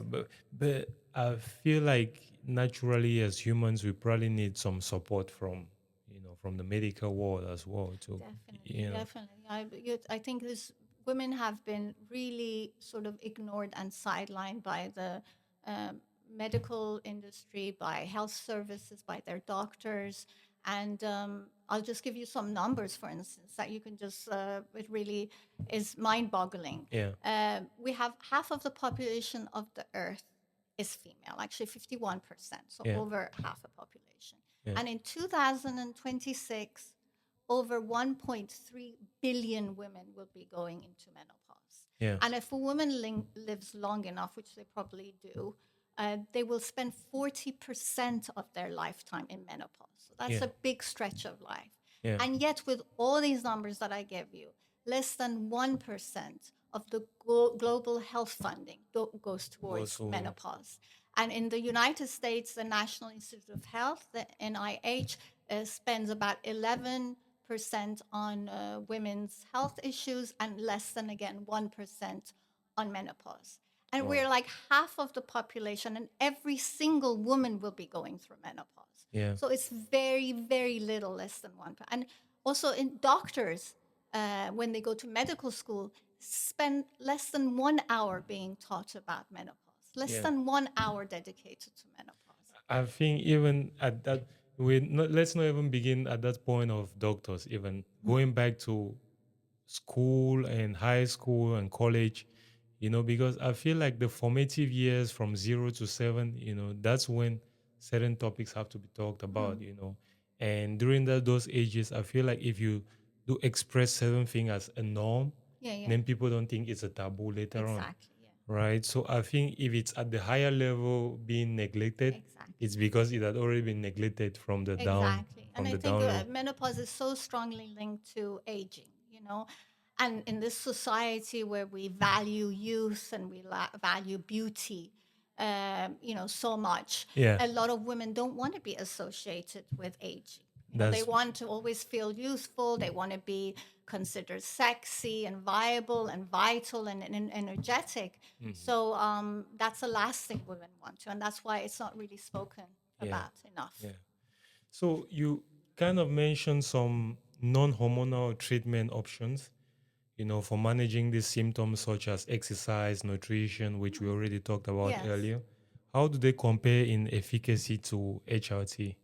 but I feel like naturally as humans we probably need some support from the medical world as well too. Definitely. I think women have been really sort of ignored and sidelined by the medical industry, by health services, by their doctors. And I'll just give you some numbers, for instance, that you can just, it really is mind-boggling. Yeah. We have half of the population of the Earth is female, actually 51%, so Yeah. over half the population. Yeah. And in 2026, over 1.3 billion women will be going into menopause. Yeah. And if a woman lives long enough, which they probably do, they will spend 40% of their lifetime in menopause. So that's Yeah. a big stretch of life. Yeah. And yet, with all these numbers that I gave you, less than 1% of the global health funding goes towards menopause. And in the United States, the National Institute of Health, the NIH, spends about 11% on women's health issues and less than, again, 1% on menopause. And we're like half of the population, and every single woman will be going through menopause. Yeah. So it's very, very little, less than 1%. And also in doctors, when they go to medical school, spend less than 1 hour being taught about menopause, less than 1 hour dedicated to menopause. I think even at that, let's not even begin at that point of doctors, even going back to school and high school and college, because I feel like the formative years from 0 to 7, that's when certain topics have to be talked about, And during those ages, I feel like if you do express certain thing as a norm, then people don't think it's a taboo later on. Exactly, yeah. Right? So I think if it's at the higher level being neglected, it's because it had already been neglected from the down. Exactly. And I think menopause is so strongly linked to aging, And in this society where we value youth and we value beauty, so much, a lot of women don't want to be associated with aging. They want to always feel youthful. They want to be considered sexy and viable and vital and energetic. Mm-hmm. So that's the last thing women want to. And that's why it's not really spoken about enough. Yeah. So you kind of mentioned some non-hormonal treatment options, for managing these symptoms such as exercise, nutrition, which we already talked about earlier. How do they compare in efficacy to HRT?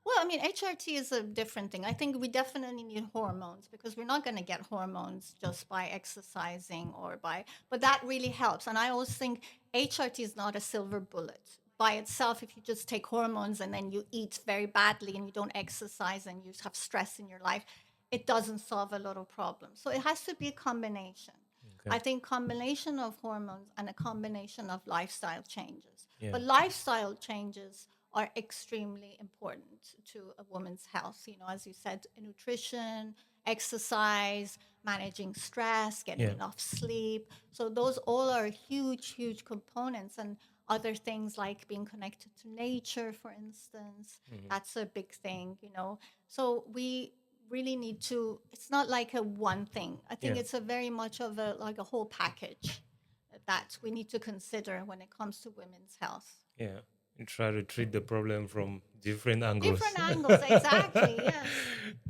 Well, I mean, HRT is a different thing. I think we definitely need hormones because we're not going to get hormones just by exercising but that really helps. And I always think HRT is not a silver bullet. By itself, if you just take hormones and then you eat very badly and you don't exercise and you have stress in your life, it doesn't solve a lot of problems. So it has to be a combination. Okay. I think combination of hormones and a combination of lifestyle changes. Yeah. But lifestyle changes are extremely important to a woman's health. As you said, nutrition, exercise, managing stress, getting Yeah. enough sleep. So those all are huge, huge components. And other things like being connected to nature, for instance, that's a big thing. So we really need to, it's not like a one thing. I think Yeah. it's a very much of a whole package that we need to consider when it comes to women's health. Yeah. You try to treat the problem from different angles. Different angles, exactly, yes.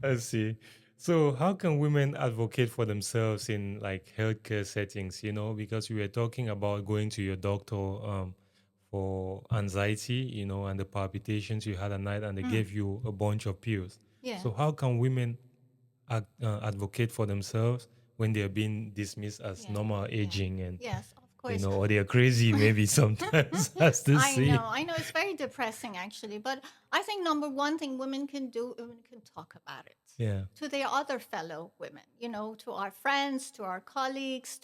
I see. So, how can women advocate for themselves in like healthcare settings? Because we were talking about going to your doctor for anxiety, and the palpitations you had at night, and they gave you a bunch of pills. Yeah. So, how can women advocate for themselves when they are being dismissed as normal aging and Yes, of course. or they are crazy maybe sometimes as to say. I know it's very depressing actually, but I think number one thing women can do, women can talk about it. Yeah. To their other fellow women, to our friends, to our colleagues,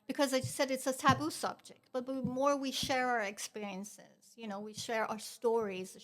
because as you said, it's a taboo subject, but the more we share our experiences, we share our stories,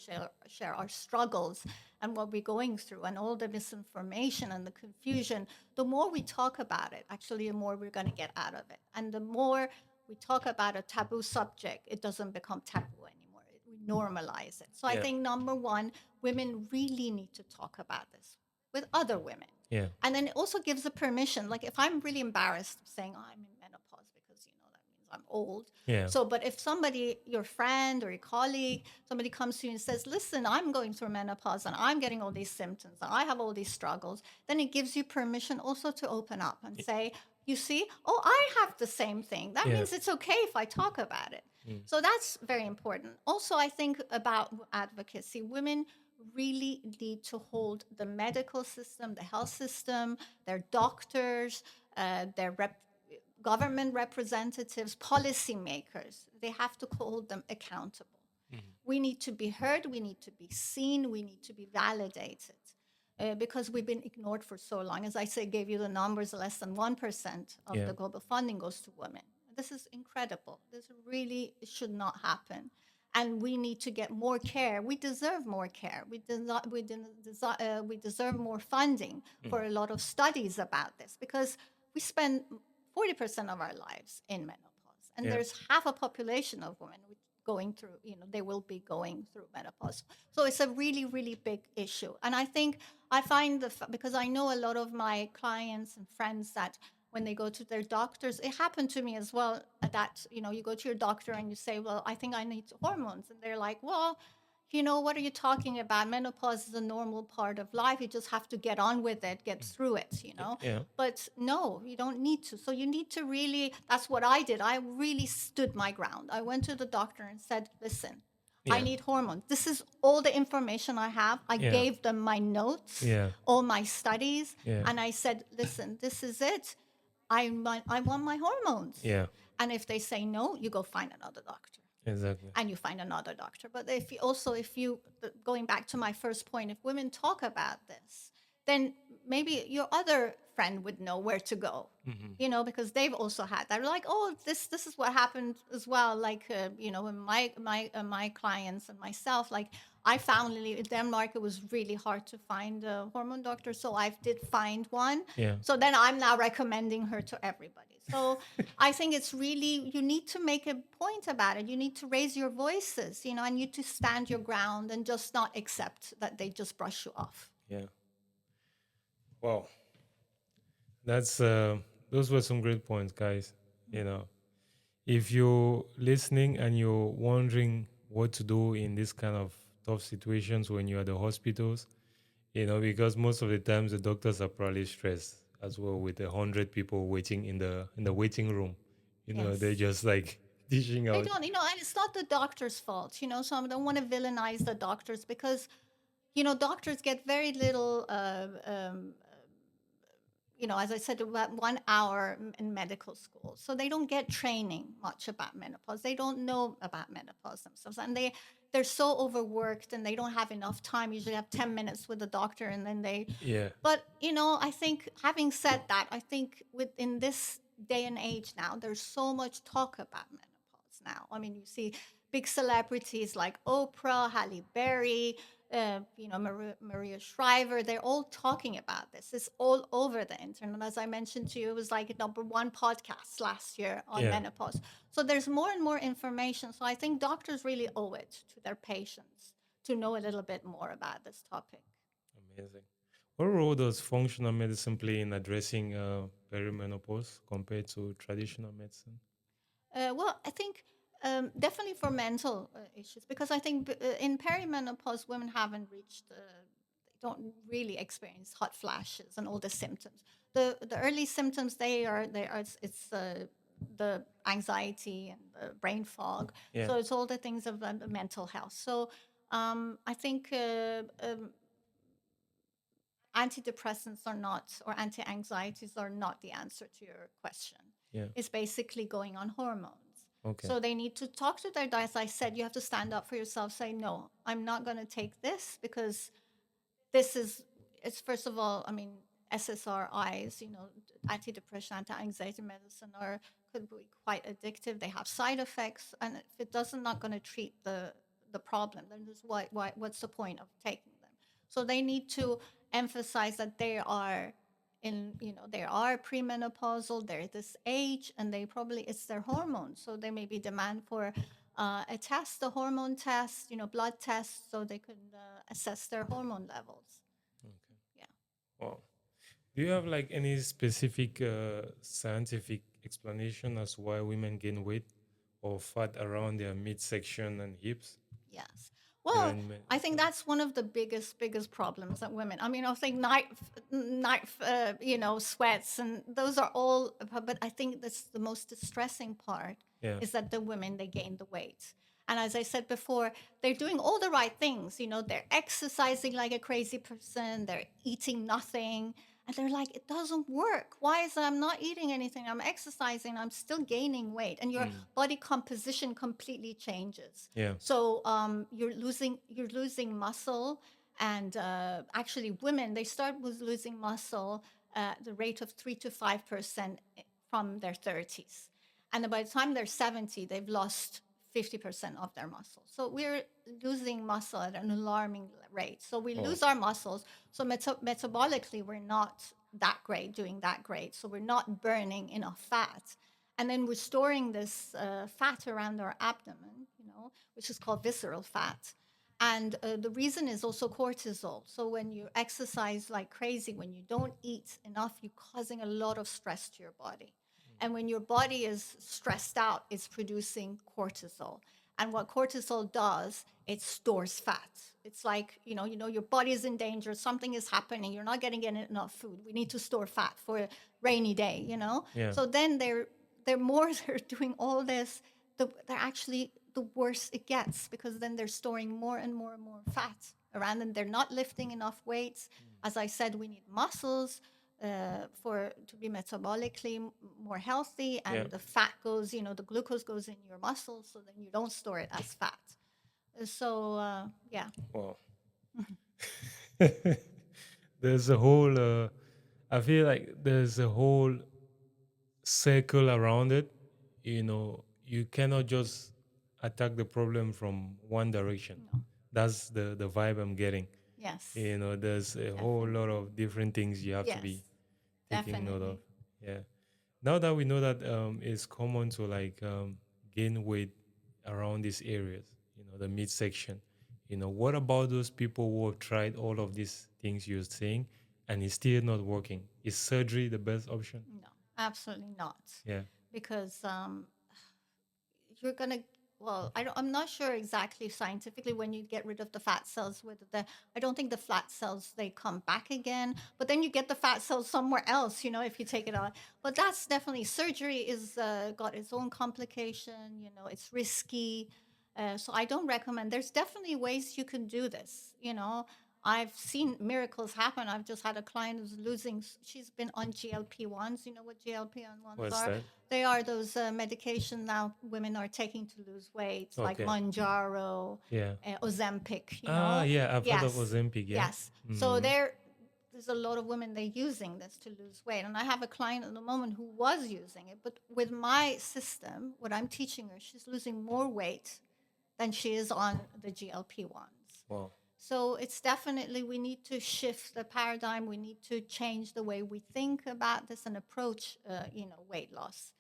share our struggles and what we're going through and all the misinformation and the confusion, the more we talk about it, actually, the more we're going to get out of it. And the more we talk about a taboo subject, it doesn't become taboo anymore. We normalize it. So I think number one, women really need to talk about this with other women. Yeah. And then it also gives the permission. Like if I'm really embarrassed saying, I'm in menopause because, that means I'm old. Yeah. So, but if somebody, your friend or your colleague, somebody comes to you and says, listen, I'm going through menopause and I'm getting all these symptoms and I have all these struggles, then it gives you permission also to open up and say, you see, I have the same thing. That means it's okay if I talk about it. So that's very important. Also, I think about advocacy, women really need to hold the medical system, the health system, their doctors, their government representatives, policymakers. They have to hold them accountable. We need to be heard, we need to be seen, we need to be validated. Because we've been ignored for so long. As I say, gave you the numbers, less than 1% of the global funding goes to women. This is incredible. This really should not happen. And we need to get more care. We deserve more care. We deserve more funding for a lot of studies about this because we spend 40% of our lives in menopause. And there's half a population of women going through, they will be going through menopause. So it's a really, really big issue. And I think I find because I know a lot of my clients and friends that when they go to their doctors, it happened to me as well that, you go to your doctor and you say, well, I think I need hormones. And they're like, well, what are you talking about? Menopause is a normal part of life. You just have to get on with it, get through it, Yeah. But no, you don't need to. So you need to really, that's what I did. I really stood my ground. I went to the doctor and said, listen, I need hormones. This is all the information I have. I gave them my notes, all my studies. And I said, listen, this is it. I want my hormones. Yeah. And if they say no, you go find another doctor. Exactly. And you find another doctor. But if you going back to my first point, if women talk about this, then maybe your other friend would know where to go, because they've also had that. Like, oh, this is what happened as well. Like, when my clients and myself, like I found in Denmark, it was really hard to find a hormone doctor. So I did find one. Yeah. So then I'm now recommending her to everybody. So I think it's really, you need to make a point about it. You need to raise your voices, and you need to stand your ground and just not accept that they just brush you off. Yeah. Wow. That's those were some great points, guys. If you're listening and you're wondering what to do in this kind of tough situations when you're at the hospitals, because most of the times the doctors are probably stressed as well with 100 people waiting in the waiting room. They're just like dishing out. They don't, and it's not the doctor's fault, so I don't want to villainize the doctors because, doctors get very little, as I said, about 1 hour in medical school. So they don't get training much about menopause. They don't know about menopause themselves. And they're so overworked and they don't have enough time. Usually have 10 minutes with the doctor and then they, Yeah. but I think having said that, I think within this day and age now, there's so much talk about menopause now. I mean, you see big celebrities like Oprah, Halle Berry, Maria Shriver, they're all talking about this. It's all over the internet. As I mentioned to you, it was like a #1 podcast last year on Yeah. menopause. So there's more and more information. So I think doctors really owe it to their patients to know a little bit more about this topic. Amazing. What role does functional medicine play in addressing perimenopause compared to traditional medicine? Well, I think definitely for mental issues, because I think in perimenopause, women haven't reached, they don't really experience hot flashes and all the symptoms. The early symptoms it's the anxiety and the brain fog. Yeah. So it's all the things of the mental health. So I think antidepressants are not, or anti-anxieties are not the answer to your question. Yeah. It's basically going on hormones. Okay. So they need to talk to their doctor. As I said, you have to stand up for yourself, say, no, I'm not going to take this because it's first of all, I mean, SSRIs, antidepressant, anti-anxiety medicine could be quite addictive. They have side effects. And if it doesn't not going to treat the problem, then what's the point of taking them? So they need to emphasize that they are premenopausal, they're this age, and it's their hormones. So there may be demand for a test, a hormone test, blood test, so they can assess their hormone levels. Okay. Yeah. Wow. Do you have like any specific scientific explanation as why women gain weight or fat around their midsection and hips? Yes. Well, during men- I think that's one of the biggest problems that women. I mean, I think night, sweats, and those are all. But I think that's the most distressing part Yeah. is that the women, they gain the weight. And as I said before, they're doing all the right things. They're exercising like a crazy person. They're eating nothing. And they're like, it doesn't work. Why is it I'm not eating anything? I'm exercising. I'm still gaining weight. And your body composition completely changes. Yeah. So you're losing muscle. And actually, women, they start with losing muscle at the rate of 3 to 5% from their 30s. And by the time they're 70, they've lost 50% of their muscle. So we're losing muscle at an alarming rate. So we lose our muscles. So metabolically, we're not doing that great. So we're not burning enough fat. And then we're storing this fat around our abdomen, which is called visceral fat. And the reason is also cortisol. So when you exercise like crazy, when you don't eat enough, you're causing a lot of stress to your body. And when your body is stressed out, it's producing cortisol. And what cortisol does, it stores fat. It's like, your body is in danger. Something is happening. You're not getting enough food. We need to store fat for a rainy day, Yeah. So then they're doing all this. They're actually, the worse it gets, because then they're storing more and more and more fat around, and they're not lifting enough weights. As I said, we need muscles to be metabolically more healthy, and the fat goes, the glucose goes in your muscles, so then you don't store it as fat. So yeah. Wow. There's a whole, I feel like there's a whole circle around it. You cannot just attack the problem from one direction. No. That's the vibe I'm getting. Yes. There's a whole lot of different things you have to be taking note of. Yeah. Now that we know that it's common to like gain weight around these areas, the midsection, what about those people who have tried all of these things you're saying and it's still not working? Is surgery the best option? No, absolutely not. Yeah. Because you're gonna. Well, I'm not sure exactly scientifically when you get rid of the fat cells. I don't think the fat cells, they come back again. But then you get the fat cells somewhere else, if you take it out. But that's definitely, surgery is got its own complication. It's risky. So I don't recommend. There's definitely ways you can do this. I've seen miracles happen. I've just had a client who's losing, she's been on GLP-1s. You know what GLP-1s What's are? that? They are those medication now women are taking to lose weight, like Okay. Manjaro, Yeah. Ozempic, Yeah, I've heard of Yes. Ozempic, yeah. Yes. So there's a lot of women they're using this to lose weight. And I have a client at the moment who was using it, but with my system, what I'm teaching her, she's losing more weight than she is on the GLP-1s. Wow. So it's definitely, we need to shift the paradigm. We need to change the way we think about this and approach, weight loss.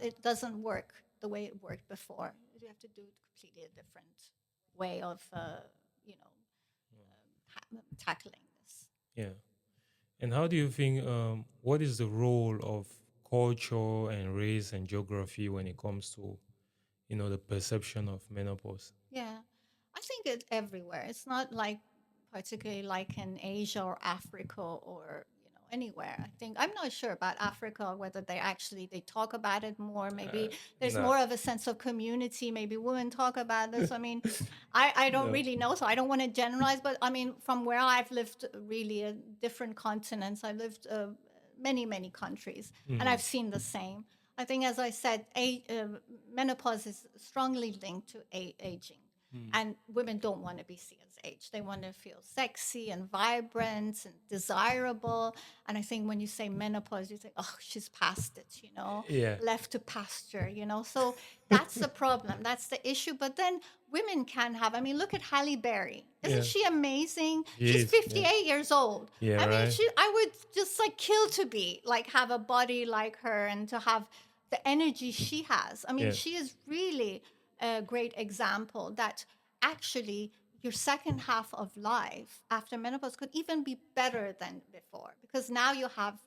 It doesn't work the way it worked before. You have to do it completely a different way of, tackling this. Yeah. And how do you think, what is the role of culture and race and geography when it comes to, the perception of menopause? Yeah, I think it's everywhere. It's not like particularly like in Asia or Africa or anywhere. I think I'm not sure about Africa whether they talk about it more. Maybe there's No. more of a sense of community. Maybe women talk about this. I mean, I don't No. really know, so I don't want to generalize. But I mean, from where I've lived, really different continents. I lived many countries, and I've seen the same. I think, as I said, menopause is strongly linked to aging. And women don't want to be seen as age. They want to feel sexy and vibrant and desirable. And I think when you say menopause, you think, oh, she's past it, Yeah. left to pasture, So that's the problem. That's the issue. But then women can have, I mean, look at Halle Berry. Isn't she amazing? She's Yes, 58 years old. Yeah, I mean, right. I would just kill to be have a body like her and to have the energy she has. I mean, Yeah. she is really a great example that actually your second half of life after menopause could even be better than before, because now you have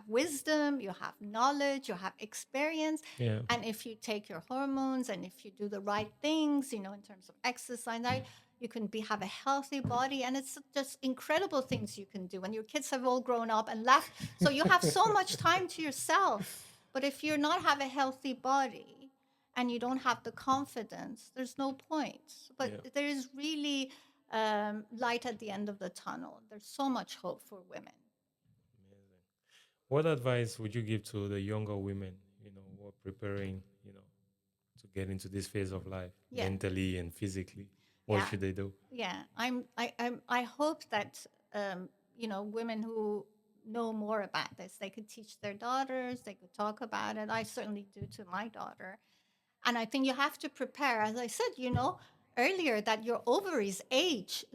wisdom, you have knowledge, you have experience. Yeah. And if you take your hormones and if you do the right things, in terms of exercise, you can have a healthy body, and it's just incredible things you can do. And your kids have all grown up and left, so you have so much time to yourself. But if you're not have a healthy body and you don't have the confidence, there's no point. But there is really light at the end of the tunnel. There's so much hope for women. Amazing. What advice would you give to the younger women, who are preparing, to get into this phase of life, mentally and physically? What should they do? Yeah, I hope that women who know more about this, they could teach their daughters, they could talk about it. I certainly do to my daughter. And I think you have to prepare, as I said, earlier, that your ovaries age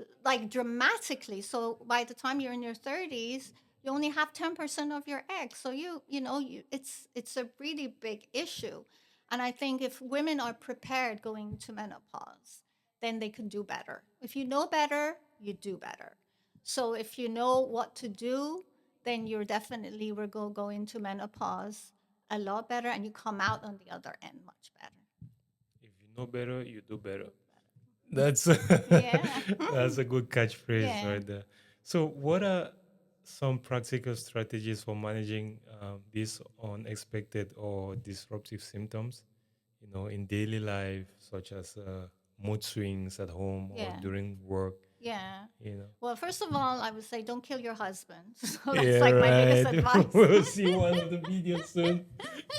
dramatically. So by the time you're in your 30s, you only have 10% of your eggs. So it's a really big issue. And I think if women are prepared going into menopause, then they can do better. If you know better, you do better. So if you know what to do, then you're definitely will go into menopause a lot better, and you come out on the other end much better. If you know better, you do better. That's Yeah. that's a good catchphrase Yeah. right there. So, what are some practical strategies for managing these unexpected or disruptive symptoms, in daily life, such as mood swings at home or during work? Yeah. You know. Well, first of all, I would say don't kill your husband. So that's Yeah, my biggest right. advice. We'll see one of the videos soon.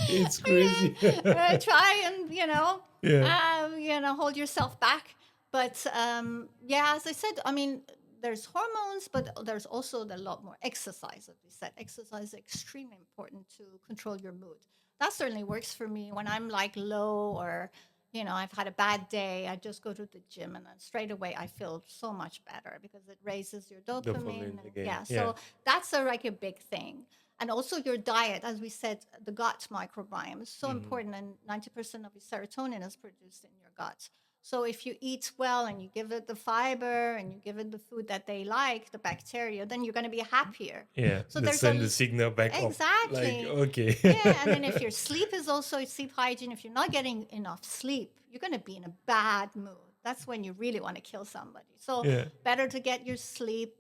It's crazy. Try and Yeah. hold yourself back. But as I said, I mean, there's hormones, but there's also a lot more exercise. As we said, exercise is extremely important to control your mood. That certainly works for me when I'm low, or I've had a bad day. I just go to the gym, and then straight away I feel so much better because it raises your dopamine. Dopamine again. Yeah, so that's a big thing. And also your diet, as we said, the gut microbiome is so important, and 90% of your serotonin is produced in your gut. So if you eat well and you give it the fiber and you give it the food that they like, the bacteria, then you're going to be happier. Yeah. So they there's send the signal back up. exactly. Okay. Yeah, and then if your sleep is also sleep hygiene, if you're not getting enough sleep, you're going to be in a bad mood. That's when you really want to kill somebody. So better to get your sleep,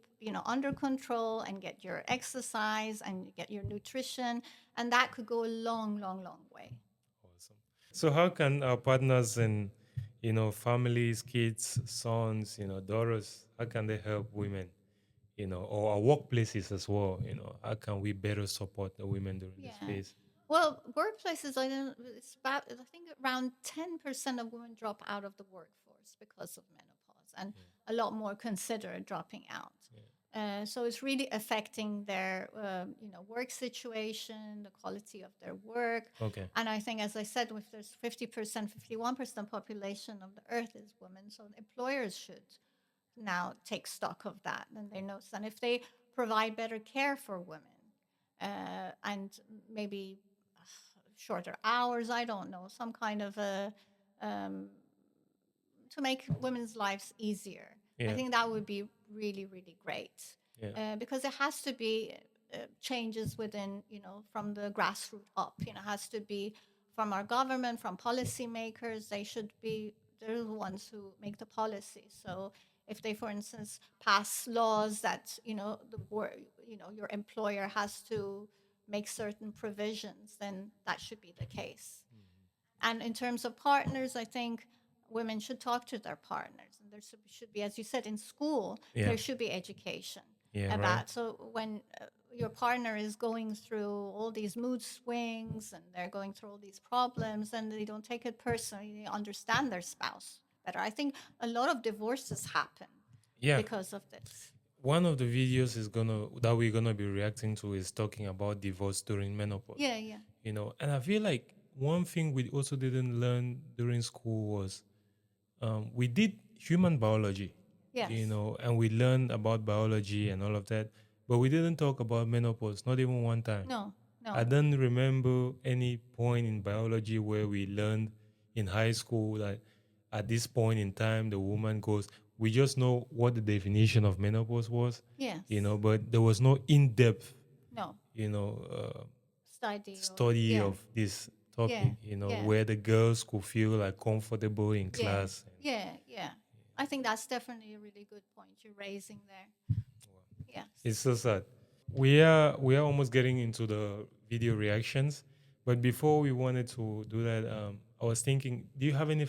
under control, and get your exercise and get your nutrition, and that could go a long, long, long way. Awesome. So how can our partners and families, kids, sons, daughters, how can they help women or our workplaces as well. How can we better support the women during this Yeah. phase? Well, workplaces, I don't. It's about. I think around 10% of women drop out of the workforce because of menopause, and a lot more consider dropping out. So it's really affecting their, work situation, the quality of their work. Okay. And I think, as I said, if there's 50%, 51% population of the Earth is women, so employers should now take stock of that, and they notice. And if they provide better care for women, and maybe shorter hours, I don't know, some kind of a to make women's lives easier. I Yeah. think that would be really, really great, Yeah. because it has to be changes within, from the grassroots up. It has to be from our government, from policymakers. They're the ones who make the policy. So if they, for instance, pass laws that your employer has to make certain provisions, then that should be the case. And in terms of partners, I think women should talk to their partners, and there should be, as you said, in school, Yeah. there should be education Yeah, about. right. So when your partner is going through all these mood swings and they're going through all these problems, and they don't take it personally, they understand their spouse better. I think a lot of divorces happen Yeah. because of this. One of the videos that we're gonna be reacting to is talking about divorce during menopause. Yeah, yeah. And I feel like one thing we also didn't learn during school was we did human biology, Yes. and we learned about biology and all of that, but we didn't talk about menopause, not even one time. No, I no. don't remember any point in biology where we learned in high school that at this point in time the woman goes. We just know what the definition of menopause was, Yes. but there was no in-depth, No. Study yeah. of this topic, Yeah. where the girls could feel like comfortable in Yeah. class. Yeah. I think that's definitely a really good point you're raising there. Yes. It's so sad. We are almost getting into the video reactions, but before we wanted to do that, I was thinking, do you have any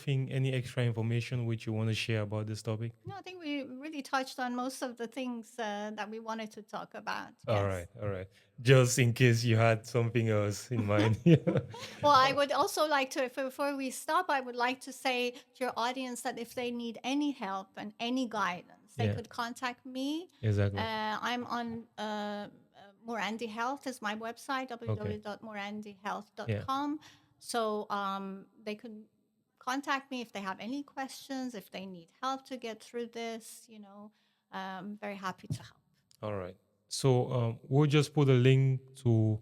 extra information which you want to share about this topic? No, I think we really touched on most of the things that we wanted to talk about. All Yes. right. Just in case you had something else in mind. Well, I would also like to, before we stop, I would like to say to your audience that if they need any help and any guidance, they Yeah. could contact me. Exactly. I'm on Morandi Health is my website, www.morandihealth.com. So they could contact me if they have any questions, if they need help to get through this. I'm very happy to help. All right. So we'll just put a link to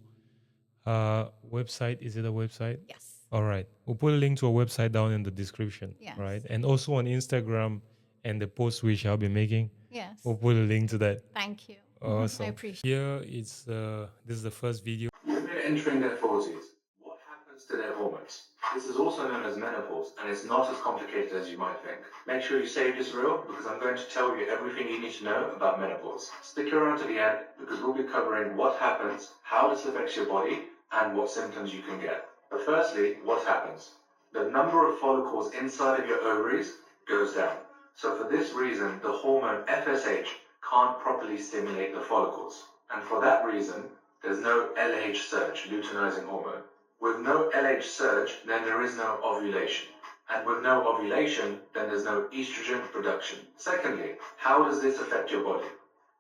website. Is it a website? Yes. All right. We'll put a link to a website down in the description. Yes. Right. And also on Instagram and the post which I'll be making. Yes. We'll put a link to that. Thank you. Awesome. I appreciate it. Here it's this is the first video. Women entering their 40s, what happens to their hormones? This is also known as menopause, and it's not as complicated as you might think. Make sure you save this reel, because I'm going to tell you everything you need to know about menopause. Stick around to the end, because we'll be covering what happens, how this affects your body, and what symptoms you can get. But firstly, what happens? The number of follicles inside of your ovaries goes down. So for this reason, the hormone FSH can't properly stimulate the follicles. And for that reason, there's no LH surge, luteinizing hormone. With no LH surge, then there is no ovulation. And with no ovulation, then there's no estrogen production. Secondly, how does this affect your body?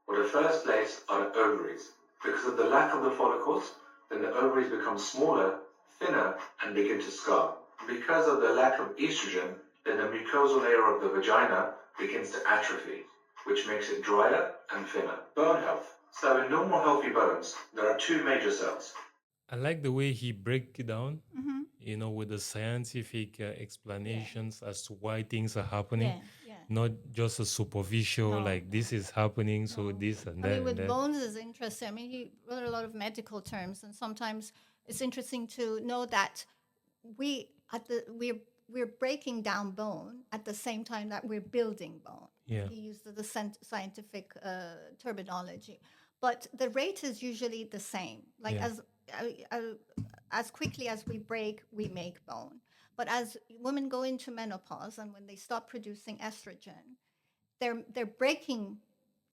Well, the first place are the ovaries. Because of the lack of the follicles, then the ovaries become smaller, thinner, and begin to scar. Because of the lack of estrogen, then the mucosal layer of the vagina begins to atrophy, which makes it drier and thinner. Bone health. So in normal healthy bones, there are two major cells. I like the way he break it down, Mm-hmm. with the scientific explanations as to why things are happening, Yeah. not just a superficial, like this is happening, so this and that. I mean, with and that. bones is interesting. I mean, he wrote a lot of medical terms, and sometimes it's interesting to know that we're breaking down bone at the same time that we're building bone. Yeah. He used the scientific terminology, but the rate is usually the same. Like as quickly as we break, we make bone. But as women go into menopause and when they stop producing estrogen, they're breaking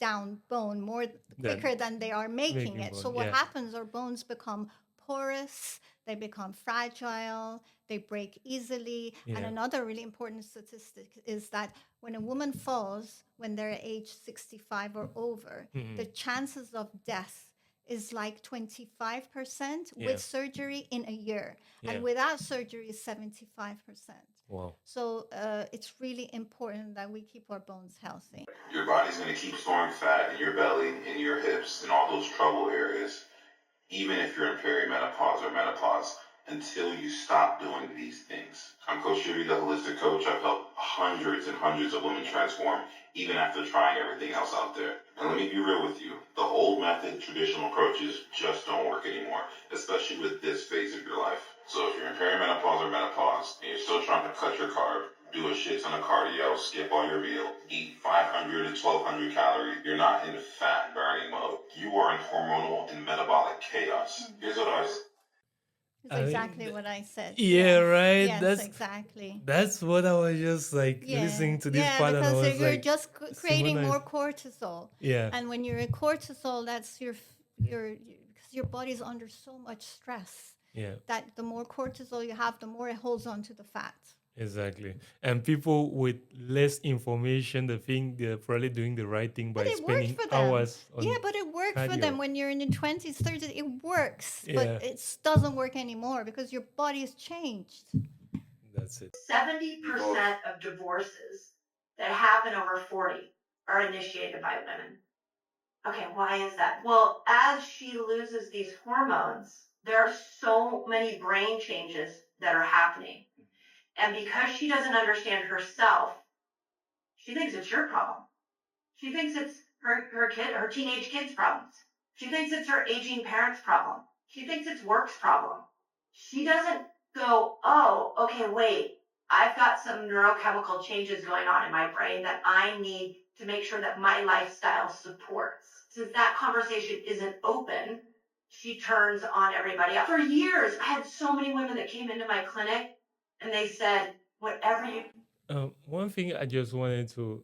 down bone more quicker than they are making it. So what happens, our bones become porous, they become fragile, they break easily. And another really important statistic is that when a woman falls when they're age 65 or over, the chances of death is like 25% with surgery in a year. And without surgery is 75%. Wow. So it's really important that we keep our bones healthy. Your body's going to keep storing fat in your belly, in your hips, and all those trouble areas, even if you're in perimenopause or menopause, until you stop doing these things. I'm Coach Peri, the holistic coach. I've helped hundreds and hundreds of women transform, even after trying everything else out there. And let me be real with you. The old method, traditional approaches just don't work anymore, especially with this phase of your life. So if you're in perimenopause or menopause, and you're still trying to cut your carb, do a shit ton of cardio, skip all your meal, eat 500 to 1200 calories, you're not in fat burning mode. You are in hormonal and metabolic chaos. Here's what I It's exactly what I said. Yeah, right. Yes, exactly. That's what I was just like listening to this part, and I was because you're like, just creating Simona more cortisol. Yeah. And when you're in cortisol, that's because your body's under so much stress. Yeah. That the more cortisol you have, the more it holds on to the fat. Exactly. And people with less information, they think they're probably doing the right thing by spending hours on but it worked for cardio. them when you're in your 20s, 30s. It works, Yeah. but it doesn't work anymore because your body has changed. That's it. 70% of divorces that happen over 40 are initiated by women. Okay, why is that? Well, as she loses these hormones, there are so many brain changes that are happening. And because she doesn't understand herself, she thinks it's your problem. She thinks it's her teenage kid's problems. She thinks it's her aging parents' problem. She thinks it's work's problem. She doesn't go, oh, okay, wait, I've got some neurochemical changes going on in my brain that I need to make sure that my lifestyle supports. Since that conversation isn't open, she turns on everybody else. For years, I had so many women that came into my clinic and they said, whatever you... One thing I just wanted to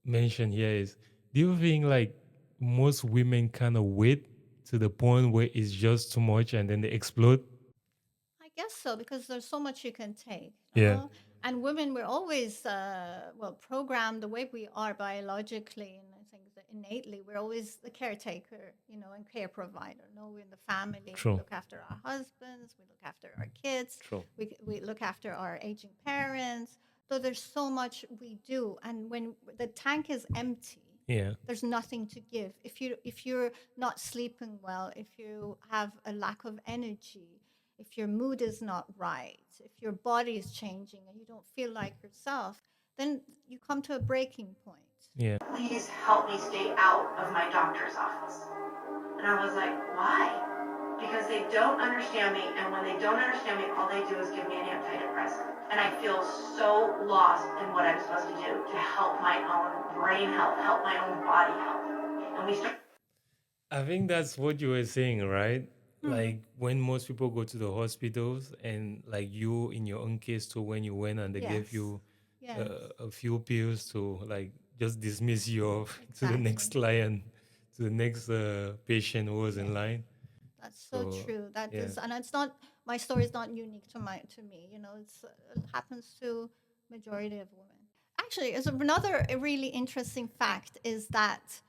mention here is, do you think like most women kind of wait to the point where it's just too much and then they explode? I guess so, because there's so much you can take. Yeah. And women, we're always, programmed the way we are biologically, and I think that innately, we're always the caretaker, and care provider. We're in the family. True. We look after our husbands. We look after our kids. True. We look after our aging parents. So there's so much we do. And when the tank is empty, there's nothing to give. If you're not sleeping well, if you have a lack of energy, if your mood is not right, if your body is changing and you don't feel like yourself, then you come to a breaking point. Yeah. Please help me stay out of my doctor's office. And I was like, why? Because they don't understand me, and when they don't understand me, all they do is give me an antidepressant. And I feel so lost in what I'm supposed to do to help my own brain health, help my own body health. And we start... I think that's what you were saying, right? Like when most people go to the hospitals, and like you in your own case too, when you went and they gave you a few pills to like just dismiss you off to the next client, to the next patient who was in line. That's so true. That is, and it's not, my story is not unique to me. It happens to majority of women. Actually, as another really interesting fact is that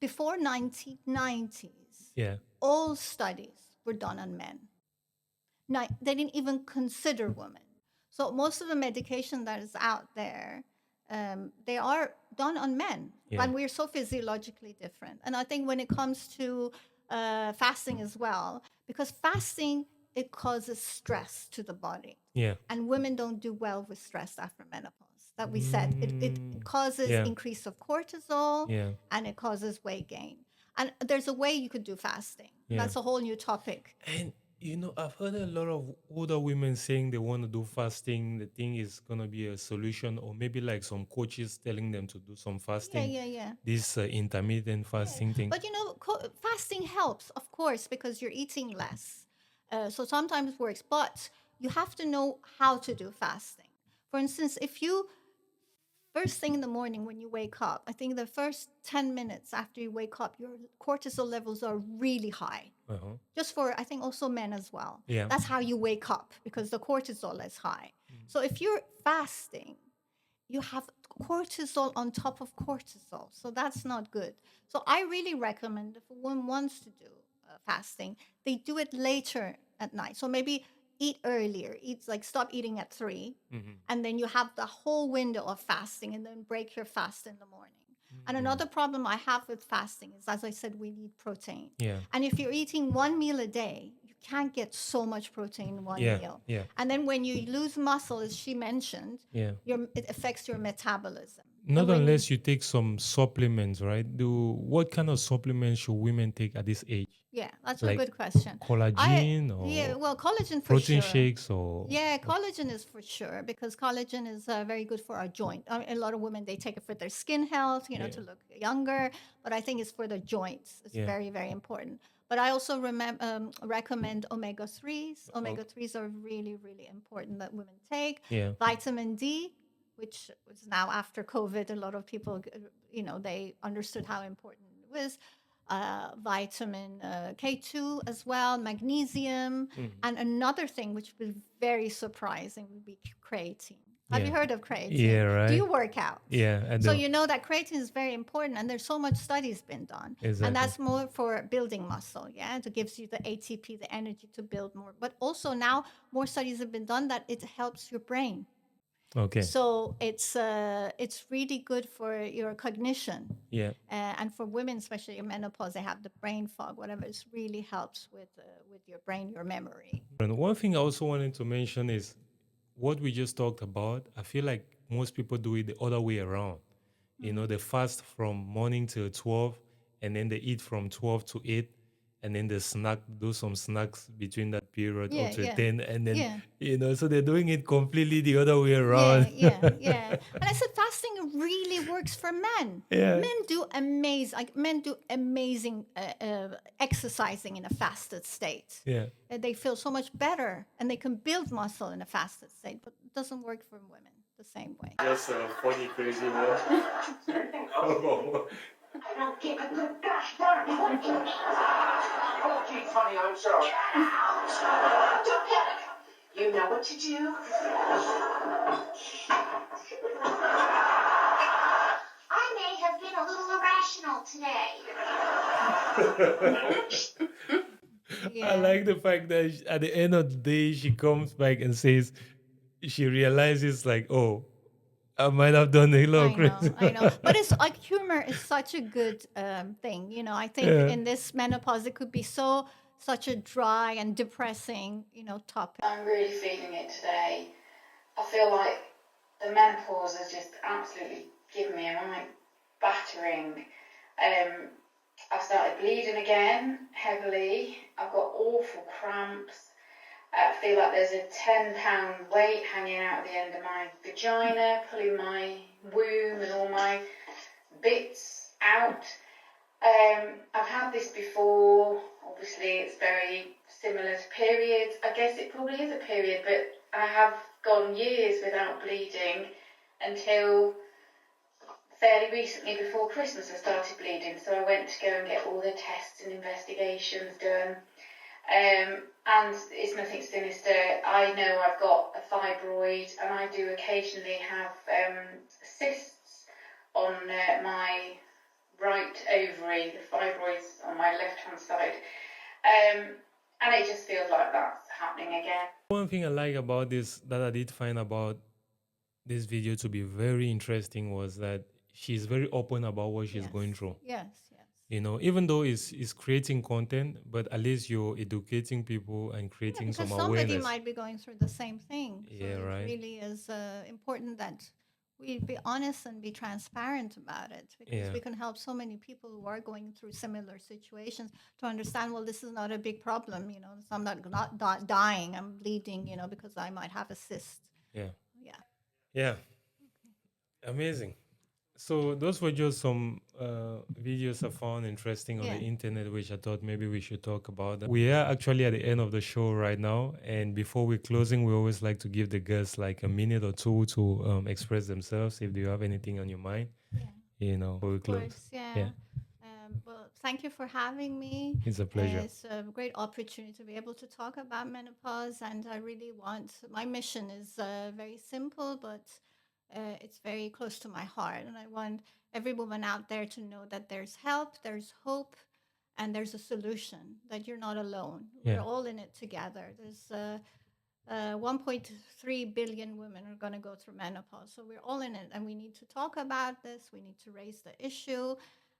before 1990s, all studies were done on men. They didn't even consider women. So most of the medication that is out there, they are done on men. And we're so physiologically different. And I think when it comes to fasting as well, because fasting, it causes stress to the body. And women don't do well with stress after menopause. That we said, it causes increase of cortisol and it causes weight gain. And there's a way you could do fasting. That's a whole new topic. And I've heard a lot of older women saying they want to do fasting. The thing is going to be a solution, or maybe like some coaches telling them to do some fasting. This intermittent fasting thing. But fasting helps, of course, because you're eating less. So sometimes it works, but you have to know how to do fasting. For instance, if you first thing in the morning when you wake up, I think the first 10 minutes after you wake up, your cortisol levels are really high. Uh-huh. Just for, I think, also men as well. Yeah. That's how you wake up, because the cortisol is high. So if you're fasting, you have cortisol on top of cortisol. So that's not good. So I really recommend, if a woman wants to do fasting, they do it later at night. So maybe eat earlier, stop eating at 3, and then you have the whole window of fasting, and then break your fast in the morning. And another problem I have with fasting is, as I said, we need protein. Yeah. And if you're eating one meal a day, you can't get so much protein in one Yeah. meal. Yeah. And then when you lose muscle, as she mentioned, Yeah. it affects your metabolism. Not And when unless you take some supplements, right? What kind of supplements should women take at this age? Yeah, that's a Like good question. collagen Yeah, or well, collagen for protein sure. shakes or Yeah, collagen is for sure, because collagen is very good for our joint. I mean, a lot of women, they take it for their skin health, Yeah. to look younger, but I think it's for the joints. It's Yeah. very, very important. But I also recommend omega-3s. Omega-3s are really, really important that women take. Yeah. Vitamin D, which was now after COVID, a lot of people, they understood how important it was. Vitamin K2 as well, magnesium, and another thing which was very surprising would be creatine. Have you Yeah. heard of creatine? Yeah, right. Do you work out? Yeah, I do. So you know that creatine is very important, and there's so much studies been done. Exactly. And that's more for building muscle, yeah? It gives you the ATP, the energy to build more. But also now more studies have been done that it helps your brain. Okay. So it's really good for your cognition. Yeah. And for women, especially in menopause, they have the brain fog, whatever. It really helps with your brain, your memory. And one thing I also wanted to mention is what we just talked about. I feel like most people do it the other way around. You know, they fast from morning till 12, and then they eat from 12 to 8, and then they do some snacks between that period Yeah, up to yeah. 10, and then, Yeah. so they're doing it completely the other way around. Yeah. And I said fasting really works for men. Yeah. Men do amazing exercising in a fasted state. Yeah. And they feel so much better, and they can build muscle in a fasted state, but it doesn't work for women the same way. Just a funny, crazy one. I don't give a good gosh darn what you Oh, geez, honey, I'm sorry. Don't panic. You know what to do. I may have been a little irrational today. Yeah. I like the fact that at the end of the day, she comes back and says, she realizes like, oh, I might have done a lot of crazy. I know. But it's like humor is such a good thing. I think in this menopause, it could be such a dry and depressing, topic. I'm really feeling it today. I feel like the menopause has just absolutely given me a right battering. I've started bleeding again heavily. I've got awful cramps. I feel like there's a 10-pound weight hanging out at the end of my vagina, pulling my womb and all my bits out. I've had this before. Obviously, it's very similar to periods. I guess it probably is a period, but I have gone years without bleeding until fairly recently before Christmas I started bleeding. So I went to go and get all the tests and investigations done. And it's nothing sinister. I know I've got a fibroid, and I do occasionally have cysts on my right ovary, the fibroids on my left-hand side. And it just feels like that's happening again. One thing I like about this, that I did find about this video to be very interesting, was that she's very open about what she's going through. Yes. Even though it's creating content, but at least you're educating people and creating some because awareness. somebody might be going through the same thing. So Yeah, right. It really is important that we be honest and be transparent about it, because we can help so many people who are going through similar situations to understand, well, this is not a big problem. So I'm not dying, I'm bleeding, because I might have a cyst. Yeah. Yeah. Yeah. Amazing. So those were just some videos I found interesting on the Yeah. internet, which I thought maybe we should talk about. We are actually at the end of the show right now, and before we're closing, we always like to give the guests like a minute or two to express themselves if you have anything on your mind. Yeah. Before we Of close. course, yeah. Yeah, Well, thank you for having me. it's a pleasure. It's a great opportunity to be able to talk about menopause, and I really want my mission is very simple, but it's very close to my heart. And I want every woman out there to know that there's help, there's hope, and there's a solution, that you're not alone. Yeah. We're all in it together. There's 1.3 billion women are going to go through menopause. So we're all in it, and we need to talk about this. We need to raise the issue.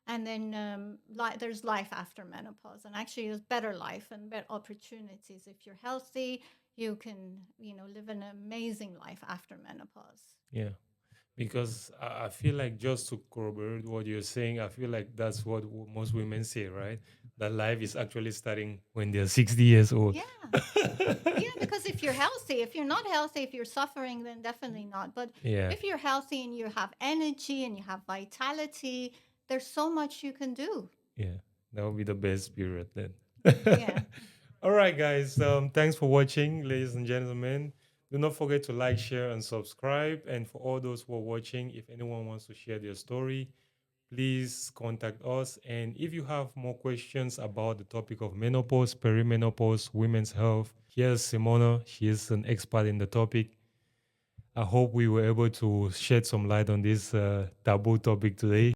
And then there's life after menopause, and actually there's better life and better opportunities. If you're healthy, you can, live an amazing life after menopause. Yeah. Because I feel like, just to corroborate what you're saying, I feel like that's what most women say, right? That life is actually starting when they're 60 years old. Yeah. Yeah, because if you're healthy, if you're not healthy, if you're suffering, then definitely not. But Yeah. if you're healthy and you have energy and you have vitality, there's so much you can do. Yeah. That would be the best period then. Yeah. All right, guys. Thanks for watching, ladies and gentlemen. Do not forget to like, share, and subscribe. And for all those who are watching, if anyone wants to share their story, please contact us. And if you have more questions about the topic of menopause, perimenopause, women's health, here's Simona. She is an expert in the topic. I hope we were able to shed some light on this taboo topic today.